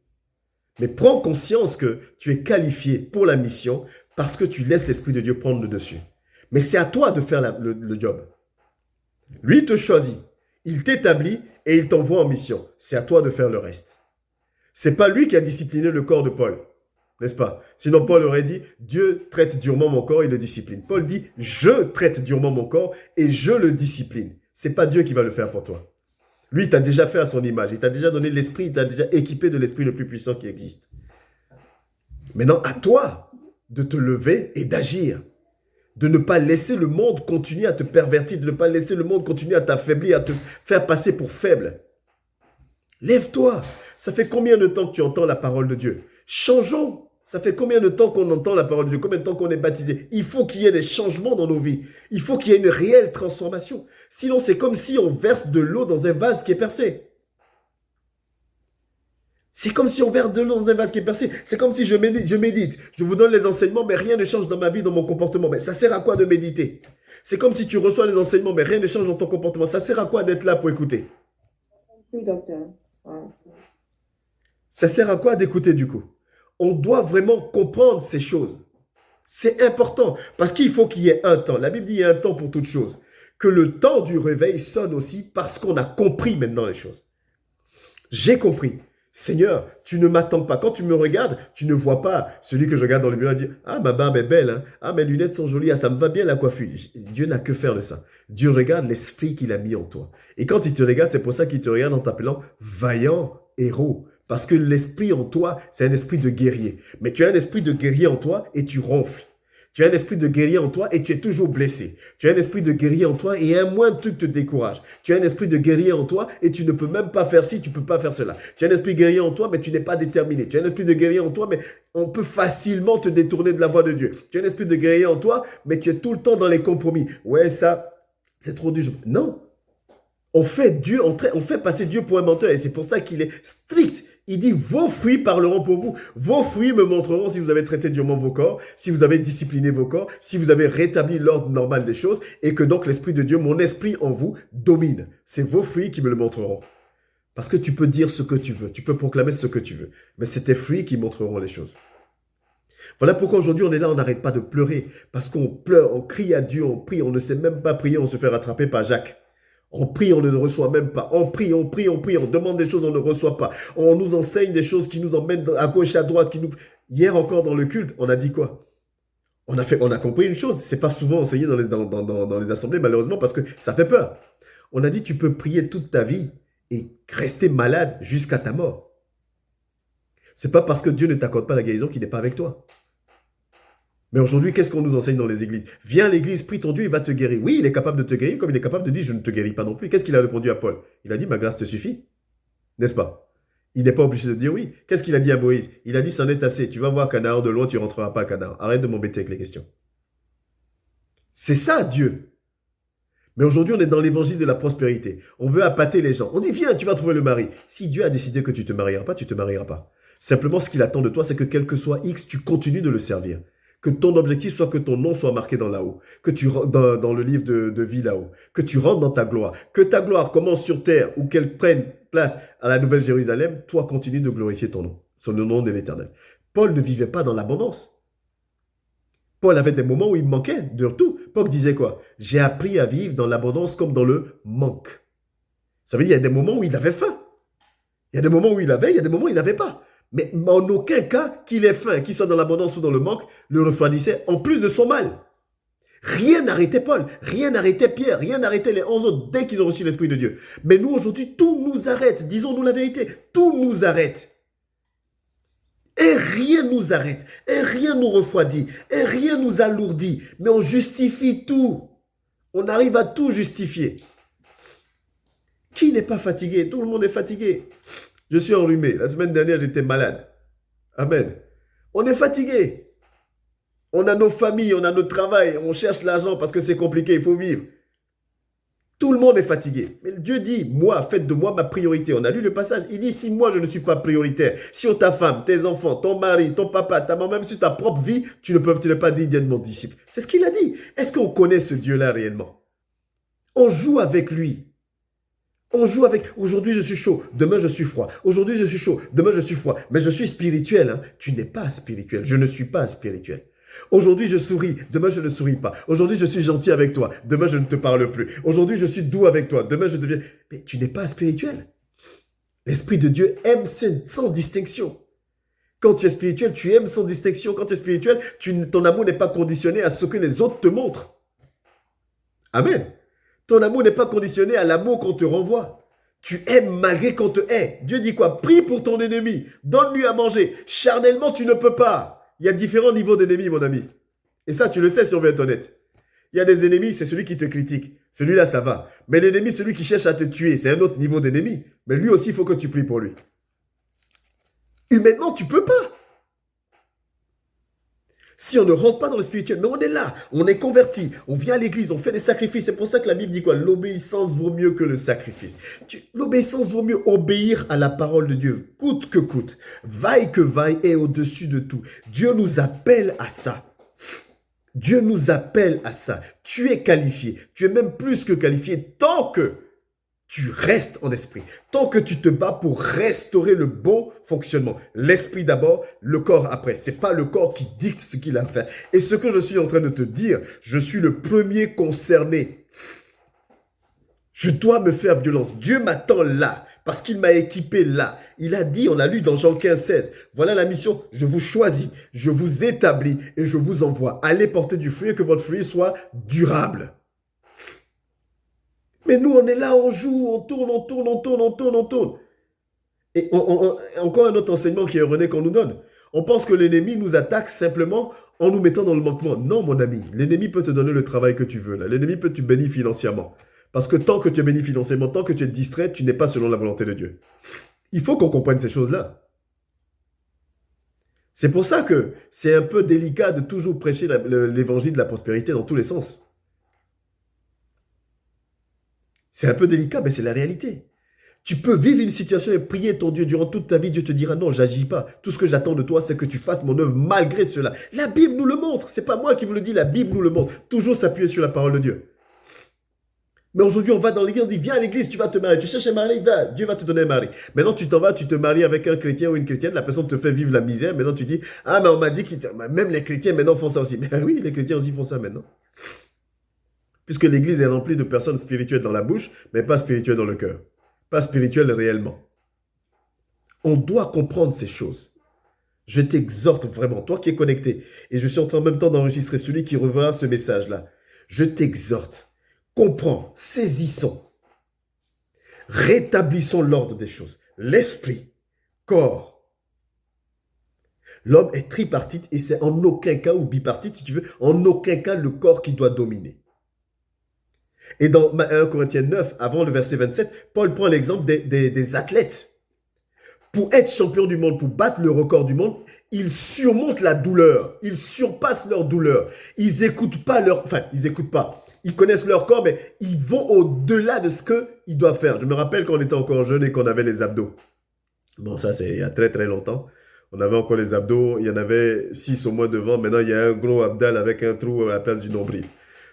Mais prends conscience que tu es qualifié pour la mission parce que tu laisses l'Esprit de Dieu prendre le dessus. Mais c'est à toi de faire le job. Lui, il te choisit, il t'établit et il t'envoie en mission. C'est à toi de faire le reste. C'est pas lui qui a discipliné le corps de Paul, n'est-ce pas? Sinon, Paul aurait dit, Dieu traite durement mon corps et le discipline. Paul dit, je traite durement mon corps et je le discipline. C'est pas Dieu qui va le faire pour toi. Lui, il t'a déjà fait à son image. Il t'a déjà donné l'esprit, il t'a déjà équipé de l'esprit le plus puissant qui existe. Maintenant, à toi de te lever et d'agir. De ne pas laisser le monde continuer à te pervertir, de ne pas laisser le monde continuer à t'affaiblir, à te faire passer pour faible. Lève-toi. Ça fait combien de temps que tu entends la parole de Dieu? Changeons. Ça fait combien de temps qu'on entend la parole de Dieu? Combien de temps qu'on est baptisé? Il faut qu'il y ait des changements dans nos vies. Il faut qu'il y ait une réelle transformation. Sinon, c'est comme si on verse de l'eau dans un vase qui est percé. C'est comme si on verse de l'eau dans un vase qui est percé. C'est comme si je médite. Je vous donne les enseignements, mais rien ne change dans ma vie, dans mon comportement. Mais ça sert à quoi de méditer? C'est comme si tu reçois les enseignements, mais rien ne change dans ton comportement. Ça sert à quoi d'être là pour écouter? Oui, docteur. Ouais. Ça sert à quoi d'écouter du coup? On doit vraiment comprendre ces choses. C'est important parce qu'il faut qu'il y ait un temps. La Bible dit qu'il y a un temps pour toutes choses. Que le temps du réveil sonne aussi parce qu'on a compris maintenant les choses. J'ai compris. Seigneur, tu ne m'attends pas. Quand tu me regardes, tu ne vois pas celui que je regarde dans le miroir et dire « Ah, ma barbe est belle, hein? Ah, mes lunettes sont jolies, ah, ça me va bien la coiffure. » Dieu n'a que faire de ça. Dieu regarde l'esprit qu'il a mis en toi. Et quand il te regarde, c'est pour ça qu'il te regarde en t'appelant vaillant héros. Parce que l'esprit en toi, c'est un esprit de guerrier. Mais tu as un esprit de guerrier en toi et tu ronfles. Tu as un esprit de guerrier en toi et tu es toujours blessé. Tu as un esprit de guerrier en toi et un moindre truc te décourage. Tu as un esprit de guerrier en toi et tu ne peux même pas faire ci, tu ne peux pas faire cela. Tu as un esprit guerrier en toi, mais tu n'es pas déterminé. Tu as un esprit de guerrier en toi, mais on peut facilement te détourner de la voie de Dieu. Tu as un esprit de guerrier en toi, mais tu es tout le temps dans les compromis. Ouais, ça, c'est trop dur. Non. On fait passer Dieu pour un menteur et c'est pour ça qu'il est strict. Il dit, vos fruits parleront pour vous. Vos fruits me montreront si vous avez traité durement vos corps, si vous avez discipliné vos corps, si vous avez rétabli l'ordre normal des choses et que donc l'Esprit de Dieu, mon esprit en vous, domine. C'est vos fruits qui me le montreront. Parce que tu peux dire ce que tu veux, tu peux proclamer ce que tu veux, mais c'est tes fruits qui montreront les choses. Voilà pourquoi aujourd'hui on est là, on n'arrête pas de pleurer, parce qu'on pleure, on crie à Dieu, on prie, on ne sait même pas prier, on se fait rattraper par Jacques. On prie, on ne reçoit même pas. On prie, on demande des choses, on ne reçoit pas. On nous enseigne des choses qui nous emmènent à gauche, à droite. Hier encore dans le culte, on a dit quoi? On a compris une chose, c'est pas souvent enseigné dans les assemblées malheureusement parce que ça fait peur. On a dit tu peux prier toute ta vie et rester malade jusqu'à ta mort. C'est pas parce que Dieu ne t'accorde pas la guérison qu'il n'est pas avec toi. Mais aujourd'hui, qu'est-ce qu'on nous enseigne dans les églises? Viens à l'église, prie ton Dieu, il va te guérir. Oui, il est capable de te guérir, comme il est capable de dire, je ne te guéris pas non plus. Qu'est-ce qu'il a répondu à Paul? Il a dit, ma grâce te suffit. N'est-ce pas? Il n'est pas obligé de dire oui. Qu'est-ce qu'il a dit à Moïse? Il a dit, c'en est assez. Tu vas voir Canaan de loin, tu ne rentreras pas à Canaan. Arrête de m'embêter avec les questions. C'est ça, Dieu. Mais aujourd'hui, on est dans l'évangile de la prospérité. On veut appâter les gens. On dit, viens, tu vas trouver le mari. Si Dieu a décidé que tu ne te marieras pas, tu ne te marieras pas. Simplement, ce qu'il attend de toi, c'est que quel que soit X, tu continues de le servir. Que ton objectif soit que ton nom soit marqué dans là-haut, que tu dans le livre de vie là-haut, que tu rentres dans ta gloire, que ta gloire commence sur terre ou qu'elle prenne place à la Nouvelle Jérusalem, toi continue de glorifier ton nom, sur le nom de l'Éternel. Paul ne vivait pas dans l'abondance. Paul avait des moments où il manquait de tout. Paul disait quoi? J'ai appris à vivre dans l'abondance comme dans le manque. Ça veut dire qu'il y a des moments où il avait faim. Il y a des moments où il avait, il y a des moments où il n'avait pas. Mais en aucun cas, qu'il ait faim, qu'il soit dans l'abondance ou dans le manque, le refroidissait en plus de son mal. Rien n'arrêtait Paul, rien n'arrêtait Pierre, rien n'arrêtait les 11 autres dès qu'ils ont reçu l'Esprit de Dieu. Mais nous, aujourd'hui, tout nous arrête. Disons-nous la vérité, tout nous arrête. Et rien nous arrête, et rien nous refroidit, et rien nous alourdit. Mais on justifie tout. On arrive à tout justifier. Qui n'est pas fatigué? Tout le monde est fatigué. Je suis enrhumé. La semaine dernière, j'étais malade. Amen. On est fatigué. On a nos familles, on a notre travail, on cherche l'argent parce que c'est compliqué, il faut vivre. Tout le monde est fatigué. Mais Dieu dit, moi, faites de moi ma priorité. On a lu le passage. Il dit, si moi, je ne suis pas prioritaire, sur ta femme, tes enfants, ton mari, ton papa, ta maman, même sur ta propre vie, tu n'es pas digne d'être mon disciple. C'est ce qu'il a dit. Est-ce qu'on connaît ce Dieu-là réellement? On joue avec lui. On joue avec... Aujourd'hui, je suis chaud. Demain, je suis froid. Aujourd'hui, je suis chaud. Demain, je suis froid. Mais je suis spirituel. Hein. Tu n'es pas spirituel. Je ne suis pas spirituel. Aujourd'hui, je souris. Demain, je ne souris pas. Aujourd'hui, je suis gentil avec toi. Demain, je ne te parle plus. Aujourd'hui, je suis doux avec toi. Demain, je deviens... Mais tu n'es pas spirituel. L'Esprit de Dieu aime sans distinction. Quand tu es spirituel, tu aimes sans distinction. Quand tu es spirituel, ton amour n'est pas conditionné à ce que les autres te montrent. Amen. Ton amour n'est pas conditionné à l'amour qu'on te renvoie. Tu aimes malgré qu'on te hait. Dieu dit quoi? Prie pour ton ennemi. Donne-lui à manger. Charnellement, tu ne peux pas. Il y a différents niveaux d'ennemis, mon ami. Et ça, tu le sais si on veut être honnête. Il y a des ennemis, c'est celui qui te critique. Celui-là, ça va. Mais l'ennemi, celui qui cherche à te tuer, c'est un autre niveau d'ennemi. Mais lui aussi, il faut que tu pries pour lui. Humainement, tu ne peux pas. Si on ne rentre pas dans le spirituel, mais on est là, on est converti, on vient à l'église, on fait des sacrifices. C'est pour ça que la Bible dit quoi? L'obéissance vaut mieux que le sacrifice. L'obéissance vaut mieux obéir à la parole de Dieu, coûte que coûte, vaille que vaille, et au-dessus de tout. Dieu nous appelle à ça. Dieu nous appelle à ça. Tu es qualifié, tu es même plus que qualifié tant que tu restes en esprit. Tant que tu te bats pour restaurer le bon fonctionnement. L'esprit d'abord, le corps après. Ce n'est pas le corps qui dicte ce qu'il a à faire. Et ce que je suis en train de te dire, je suis le premier concerné. Je dois me faire violence. Dieu m'attend là, parce qu'il m'a équipé là. Il a dit, on a lu dans Jean 15, 16, voilà la mission, je vous choisis, je vous établis et je vous envoie. Allez porter du fruit et que votre fruit soit durable. Mais nous, on est là, on joue, on tourne. Et encore un autre enseignement qui est erroné qu'on nous donne. On pense que l'ennemi nous attaque simplement en nous mettant dans le manquement. Non, mon ami, l'ennemi peut te donner le travail que tu veux. L'ennemi peut te bénir financièrement. Parce que tant que tu es béni financièrement, tant que tu es distrait, tu n'es pas selon la volonté de Dieu. Il faut qu'on comprenne ces choses-là. C'est pour ça que c'est un peu délicat de toujours prêcher l'évangile de la prospérité dans tous les sens. C'est un peu délicat, mais c'est la réalité. Tu peux vivre une situation et prier ton Dieu durant toute ta vie. Dieu te dira non, j'agis pas. Tout ce que j'attends de toi, c'est que tu fasses mon œuvre malgré cela. La Bible nous le montre. C'est pas moi qui vous le dis, la Bible nous le montre. Toujours s'appuyer sur la parole de Dieu. Mais aujourd'hui, on va dans l'église, on dit viens à l'église, tu vas te marier. Tu cherches un mari, va, Dieu va te donner un mari. Maintenant, tu t'en vas, tu te maries avec un chrétien ou une chrétienne. La personne te fait vivre la misère. Maintenant, tu dis ah, mais on m'a dit que même les chrétiens maintenant font ça aussi. Mais oui, les chrétiens aussi font ça maintenant. Puisque l'église est remplie de personnes spirituelles dans la bouche, mais pas spirituelles dans le cœur. Pas spirituelles réellement. On doit comprendre ces choses. Je t'exhorte vraiment, toi qui es connecté, et je suis en train en même temps d'enregistrer celui qui reverra ce message-là. Je t'exhorte. Comprends, saisissons. Rétablissons l'ordre des choses. L'esprit, corps. L'homme est tripartite et c'est en aucun cas, ou bipartite si tu veux, en aucun cas le corps qui doit dominer. Et dans 1 Corinthiens 9, avant le verset 27, Paul prend l'exemple des athlètes. Pour être champion du monde, pour battre le record du monde, ils surmontent la douleur. Ils surpassent leur douleur. Ils n'écoutent pas leur... Enfin, ils n'écoutent pas. Ils connaissent leur corps, mais ils vont au-delà de ce qu'ils doivent faire. Je me rappelle quand on était encore jeune et qu'on avait les abdos. Bon, ça, c'est il y a très, très longtemps. On avait encore les abdos. Il y en avait 6 au moins devant. Maintenant, il y a un gros abdal avec un trou à la place du nombril.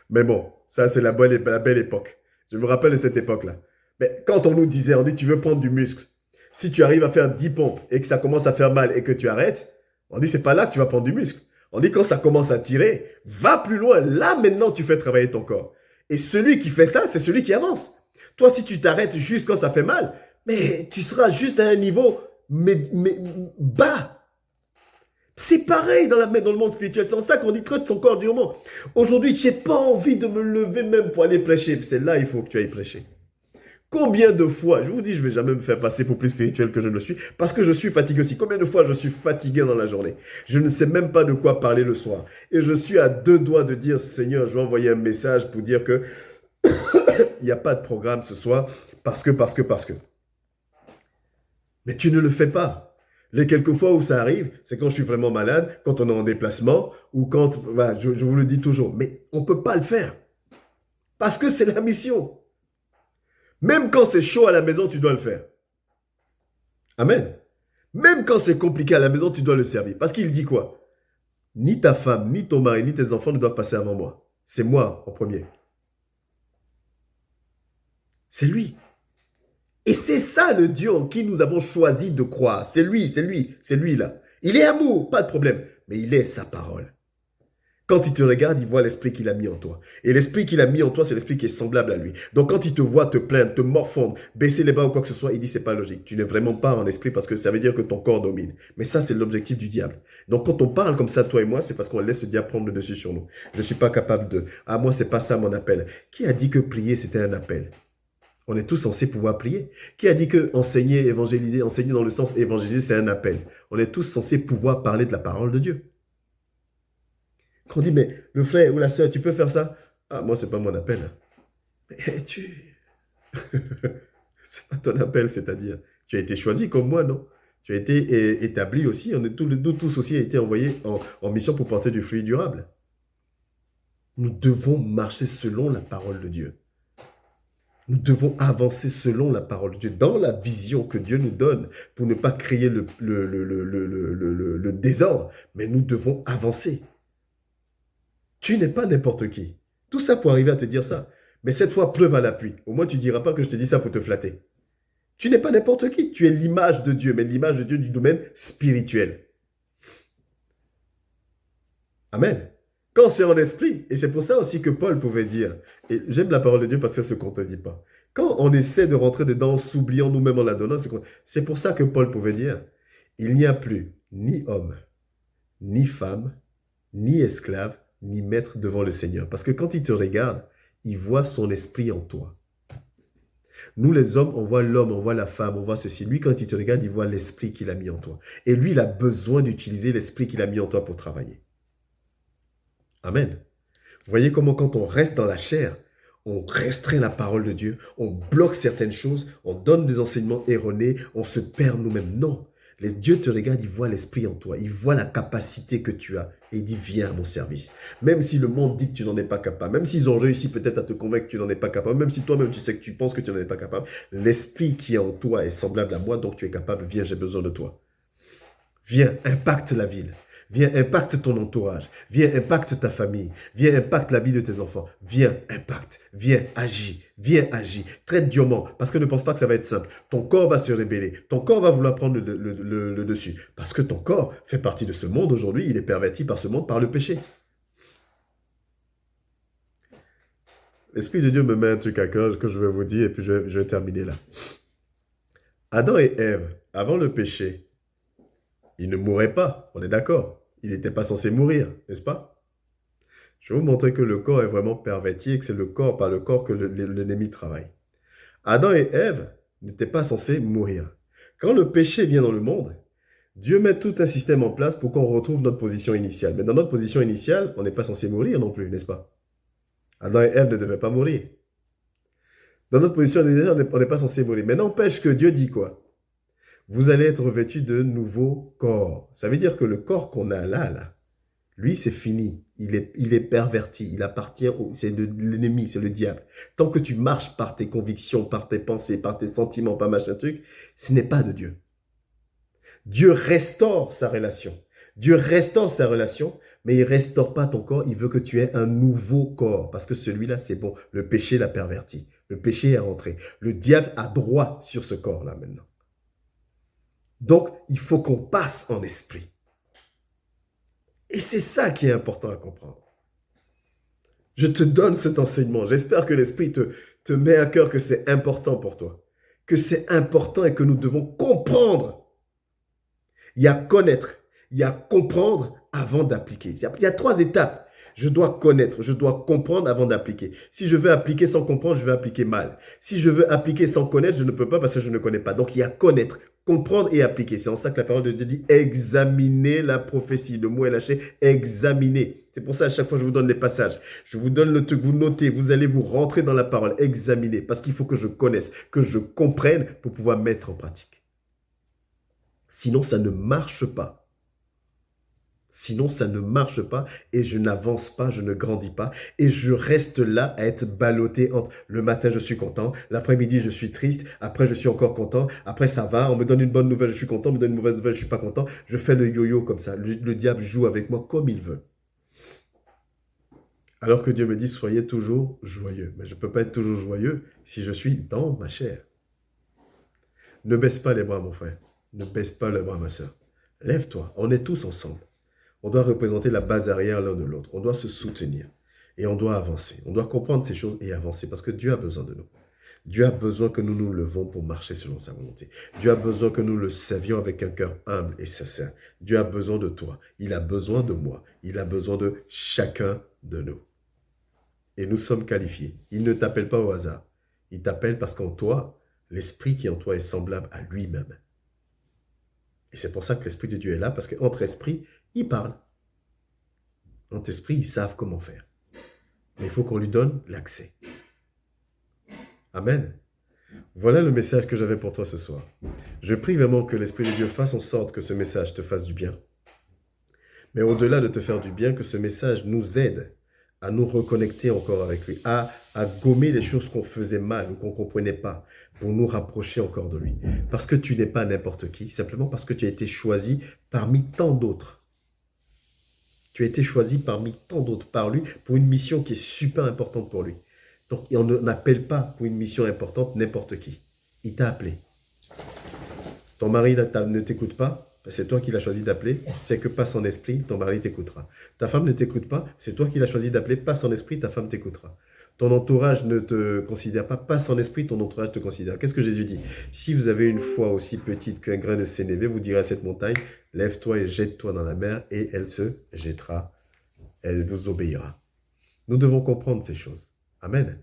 Mais bon, ça, c'est la belle époque. Je me rappelle de cette époque-là. Mais quand on nous disait, on dit, tu veux prendre du muscle. Si tu arrives à faire 10 pompes et que ça commence à faire mal et que tu arrêtes, on dit, c'est pas là que tu vas prendre du muscle. On dit, quand ça commence à tirer, va plus loin. Là, maintenant, tu fais travailler ton corps. Et celui qui fait ça, c'est celui qui avance. Toi, si tu t'arrêtes juste quand ça fait mal, mais tu seras juste à un niveau bas. C'est pareil dans le monde spirituel. C'est en ça qu'on dit traite ton corps durement. Aujourd'hui, tu n'as pas envie de me lever même pour aller prêcher. C'est là il faut que tu ailles prêcher. Combien de fois, je vous dis, je ne vais jamais me faire passer pour plus spirituel que je ne le suis, parce que je suis fatigué aussi. Combien de fois je suis fatigué dans la journée? Je ne sais même pas de quoi parler le soir. Et je suis à 2 doigts de dire, Seigneur, je vais envoyer un message pour dire que il n'y a pas de programme ce soir, parce que. Mais tu ne le fais pas. Les quelques fois où ça arrive, c'est quand je suis vraiment malade, quand on est en déplacement, ou quand, voilà, je vous le dis toujours. Mais on ne peut pas le faire. Parce que c'est la mission. Même quand c'est chaud à la maison, tu dois le faire. Amen. Même quand c'est compliqué à la maison, tu dois le servir. Parce qu'il dit quoi? Ni ta femme, ni ton mari, ni tes enfants ne doivent passer avant moi. C'est moi en premier. C'est lui. Et c'est ça le Dieu en qui nous avons choisi de croire. C'est lui là. Il est amour, pas de problème. Mais il est sa parole. Quand il te regarde, il voit l'esprit qu'il a mis en toi. Et l'esprit qu'il a mis en toi, c'est l'esprit qui est semblable à lui. Donc quand il te voit te plaindre, te morfondre, baisser les bras ou quoi que ce soit, il dit c'est pas logique. Tu n'es vraiment pas en esprit parce que ça veut dire que ton corps domine. Mais ça, c'est l'objectif du diable. Donc quand on parle comme ça, toi et moi, c'est parce qu'on laisse le diable prendre le dessus sur nous. Je suis pas capable de... Ah, moi, c'est pas ça mon appel. Qui a dit que prier, c'était un appel? On est tous censés pouvoir prier. Qui a dit que enseigner, évangéliser, enseigner dans le sens évangéliser, c'est un appel? On est tous censés pouvoir parler de la parole de Dieu. On dit, mais le frère ou la sœur, tu peux faire ça? Ah, moi, c'est pas mon appel. Mais c'est pas ton appel, c'est-à-dire, tu as été choisi comme moi, non? Tu as été établi aussi, on est tous aussi été envoyés en mission pour porter du fruit durable. Nous devons marcher selon la parole de Dieu. Nous devons avancer selon la parole de Dieu, dans la vision que Dieu nous donne, pour ne pas créer le désordre, mais nous devons avancer. Tu n'es pas n'importe qui. Tout ça pour arriver à te dire ça. Mais cette fois, preuve à l'appui. Au moins, tu ne diras pas que je te dis ça pour te flatter. Tu n'es pas n'importe qui. Tu es l'image de Dieu, mais l'image de Dieu du domaine spirituel. Amen. Quand c'est en esprit, et c'est pour ça aussi que Paul pouvait dire, et j'aime la parole de Dieu parce que c'est ce qu'on ne te dit pas. Quand on essaie de rentrer dedans, s'oubliant nous-mêmes en la donnant, c'est pour ça que Paul pouvait dire, il n'y a plus ni homme, ni femme, ni esclave, ni maître devant le Seigneur. Parce que quand il te regarde, il voit son esprit en toi. Nous, les hommes, on voit l'homme, on voit la femme, on voit ceci. Lui, quand il te regarde, il voit l'esprit qu'il a mis en toi. Et lui, il a besoin d'utiliser l'esprit qu'il a mis en toi pour travailler. Amen. Vous voyez comment quand on reste dans la chair, on restreint la parole de Dieu, on bloque certaines choses, on donne des enseignements erronés, on se perd nous-mêmes. Non. Dieu te regarde, il voit l'esprit en toi, il voit la capacité que tu as et il dit viens à mon service. Même si le monde dit que tu n'en es pas capable, même s'ils ont réussi peut-être à te convaincre que tu n'en es pas capable, même si toi-même tu sais que tu penses que tu n'en es pas capable, l'esprit qui est en toi est semblable à moi, donc tu es capable, viens, j'ai besoin de toi. Viens, impacte la ville. Viens, impacte ton entourage. Viens, impacte ta famille. Viens, impacte la vie de tes enfants. Viens, impacte. Viens, agis. Viens, agis. Traite durement. Parce que ne pense pas que ça va être simple. Ton corps va se rébeller. Ton corps va vouloir prendre le dessus. Parce que ton corps fait partie de ce monde aujourd'hui. Il est perverti par ce monde, par le péché. L'Esprit de Dieu me met un truc à cœur que je vais vous dire et puis je vais terminer là. Adam et Ève, avant le péché, ils ne mouraient pas. On est d'accord. Il n'était pas censé mourir, n'est-ce pas? Je vais vous montrer que le corps est vraiment perverti et que c'est le corps, par le corps que l'ennemi travaille. Adam et Ève n'étaient pas censés mourir. Quand le péché vient dans le monde, Dieu met tout un système en place pour qu'on retrouve notre position initiale. Mais dans notre position initiale, on n'est pas censé mourir non plus, n'est-ce pas? Adam et Ève ne devaient pas mourir. Dans notre position initiale, on n'est pas censé mourir. Mais n'empêche que Dieu dit quoi? Vous allez être revêtus de nouveaux corps. Ça veut dire que le corps qu'on a là, lui, c'est fini. Il est perverti. Il appartient, c'est l'ennemi, c'est le diable. Tant que tu marches par tes convictions, par tes pensées, par tes sentiments, par machin truc, ce n'est pas de Dieu. Dieu restaure sa relation. Dieu restaure sa relation, mais il ne restaure pas ton corps. Il veut que tu aies un nouveau corps. Parce que celui-là, c'est bon. Le péché l'a perverti. Le péché est rentré. Le diable a droit sur ce corps-là maintenant. Donc, il faut qu'on passe en esprit. Et c'est ça qui est important à comprendre. Je te donne cet enseignement. J'espère que l'esprit te met à cœur que c'est important pour toi. Que c'est important et que nous devons comprendre. Il y a connaître, il y a comprendre avant d'appliquer. Il y a 3 étapes. Je dois connaître, je dois comprendre avant d'appliquer. Si je veux appliquer sans comprendre, je vais appliquer mal. Si je veux appliquer sans connaître, je ne peux pas parce que je ne connais pas. Donc, il y a connaître, comprendre et appliquer. C'est en ça que la parole de Dieu dit examiner la prophétie. Le mot est lâché, examiner. C'est pour ça à chaque fois je vous donne les passages. Je vous donne le truc, vous notez, vous allez vous rentrer dans la parole, examiner. Parce qu'il faut que je connaisse, que je comprenne pour pouvoir mettre en pratique. Sinon, ça ne marche pas. Sinon, ça ne marche pas et je n'avance pas, je ne grandis pas et je reste là à être ballotté entre le matin, je suis content, l'après-midi, je suis triste, après, je suis encore content, après, ça va, on me donne une bonne nouvelle, je suis content, on me donne une mauvaise nouvelle, je suis pas content. Je fais le yo-yo comme ça. Le diable joue avec moi comme il veut. Alors que Dieu me dit, soyez toujours joyeux. Mais je ne peux pas être toujours joyeux si je suis dans ma chair. Ne baisse pas les bras, mon frère. Ne baisse pas les bras, ma soeur. Lève-toi. On est tous ensemble. On doit représenter la base arrière l'un de l'autre. On doit se soutenir. Et on doit avancer. On doit comprendre ces choses et avancer parce que Dieu a besoin de nous. Dieu a besoin que nous nous levons pour marcher selon sa volonté. Dieu a besoin que nous le servions avec un cœur humble et sincère. Dieu a besoin de toi. Il a besoin de moi. Il a besoin de chacun de nous. Et nous sommes qualifiés. Il ne t'appelle pas au hasard. Il t'appelle parce qu'en toi, l'esprit qui est en toi est semblable à lui-même. Et c'est pour ça que l'Esprit de Dieu est là, parce qu'entre esprits, il parle. Entre esprits, ils savent comment faire. Mais il faut qu'on lui donne l'accès. Amen. Voilà le message que j'avais pour toi ce soir. Je prie vraiment que l'Esprit de Dieu fasse en sorte que ce message te fasse du bien. Mais au-delà de te faire du bien, que ce message nous aide à nous reconnecter encore avec lui, à gommer les choses qu'on faisait mal ou qu'on ne comprenait pas, pour nous rapprocher encore de lui. Parce que tu n'es pas n'importe qui, simplement parce que tu as été choisi parmi tant d'autres. Tu as été choisi parmi tant d'autres par lui pour une mission qui est super importante pour lui. Donc, on n'appelle pas pour une mission importante n'importe qui. Il t'a appelé. Ton mari ne t'écoute pas, c'est toi qui l'as choisi d'appeler, c'est que pas son esprit, ton mari t'écoutera. Ta femme ne t'écoute pas, c'est toi qui l'as choisi d'appeler, pas son esprit, ta femme t'écoutera. Ton entourage ne te considère pas, pas son esprit, ton entourage te considère. Qu'est-ce que Jésus dit? Si vous avez une foi aussi petite qu'un grain de sénévé, vous direz à cette montagne, lève-toi et jette-toi dans la mer, et elle se jettera, elle vous obéira. Nous devons comprendre ces choses. Amen.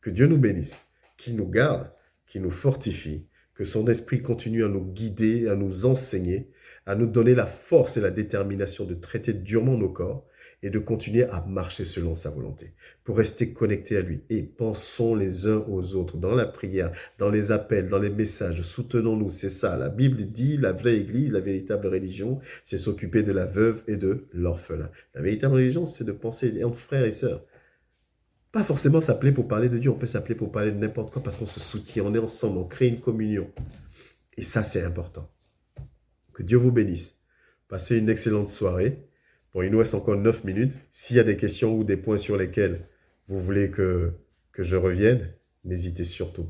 Que Dieu nous bénisse, qu'il nous garde, qu'il nous fortifie, que son esprit continue à nous guider, à nous enseigner, à nous donner la force et la détermination de traiter durement nos corps et de continuer à marcher selon sa volonté, pour rester connectés à lui. Et pensons les uns aux autres, dans la prière, dans les appels, dans les messages, soutenons-nous, c'est ça. La Bible dit, la vraie église, la véritable religion, c'est s'occuper de la veuve et de l'orphelin. La véritable religion, c'est de penser entre frères et sœurs. Pas forcément s'appeler pour parler de Dieu, on peut s'appeler pour parler de n'importe quoi parce qu'on se soutient, on est ensemble, on crée une communion. Et ça, c'est important. Que Dieu vous bénisse. Passez une excellente soirée. Bon, il nous reste encore 9 minutes. S'il y a des questions ou des points sur lesquels vous voulez que je revienne, n'hésitez surtout pas.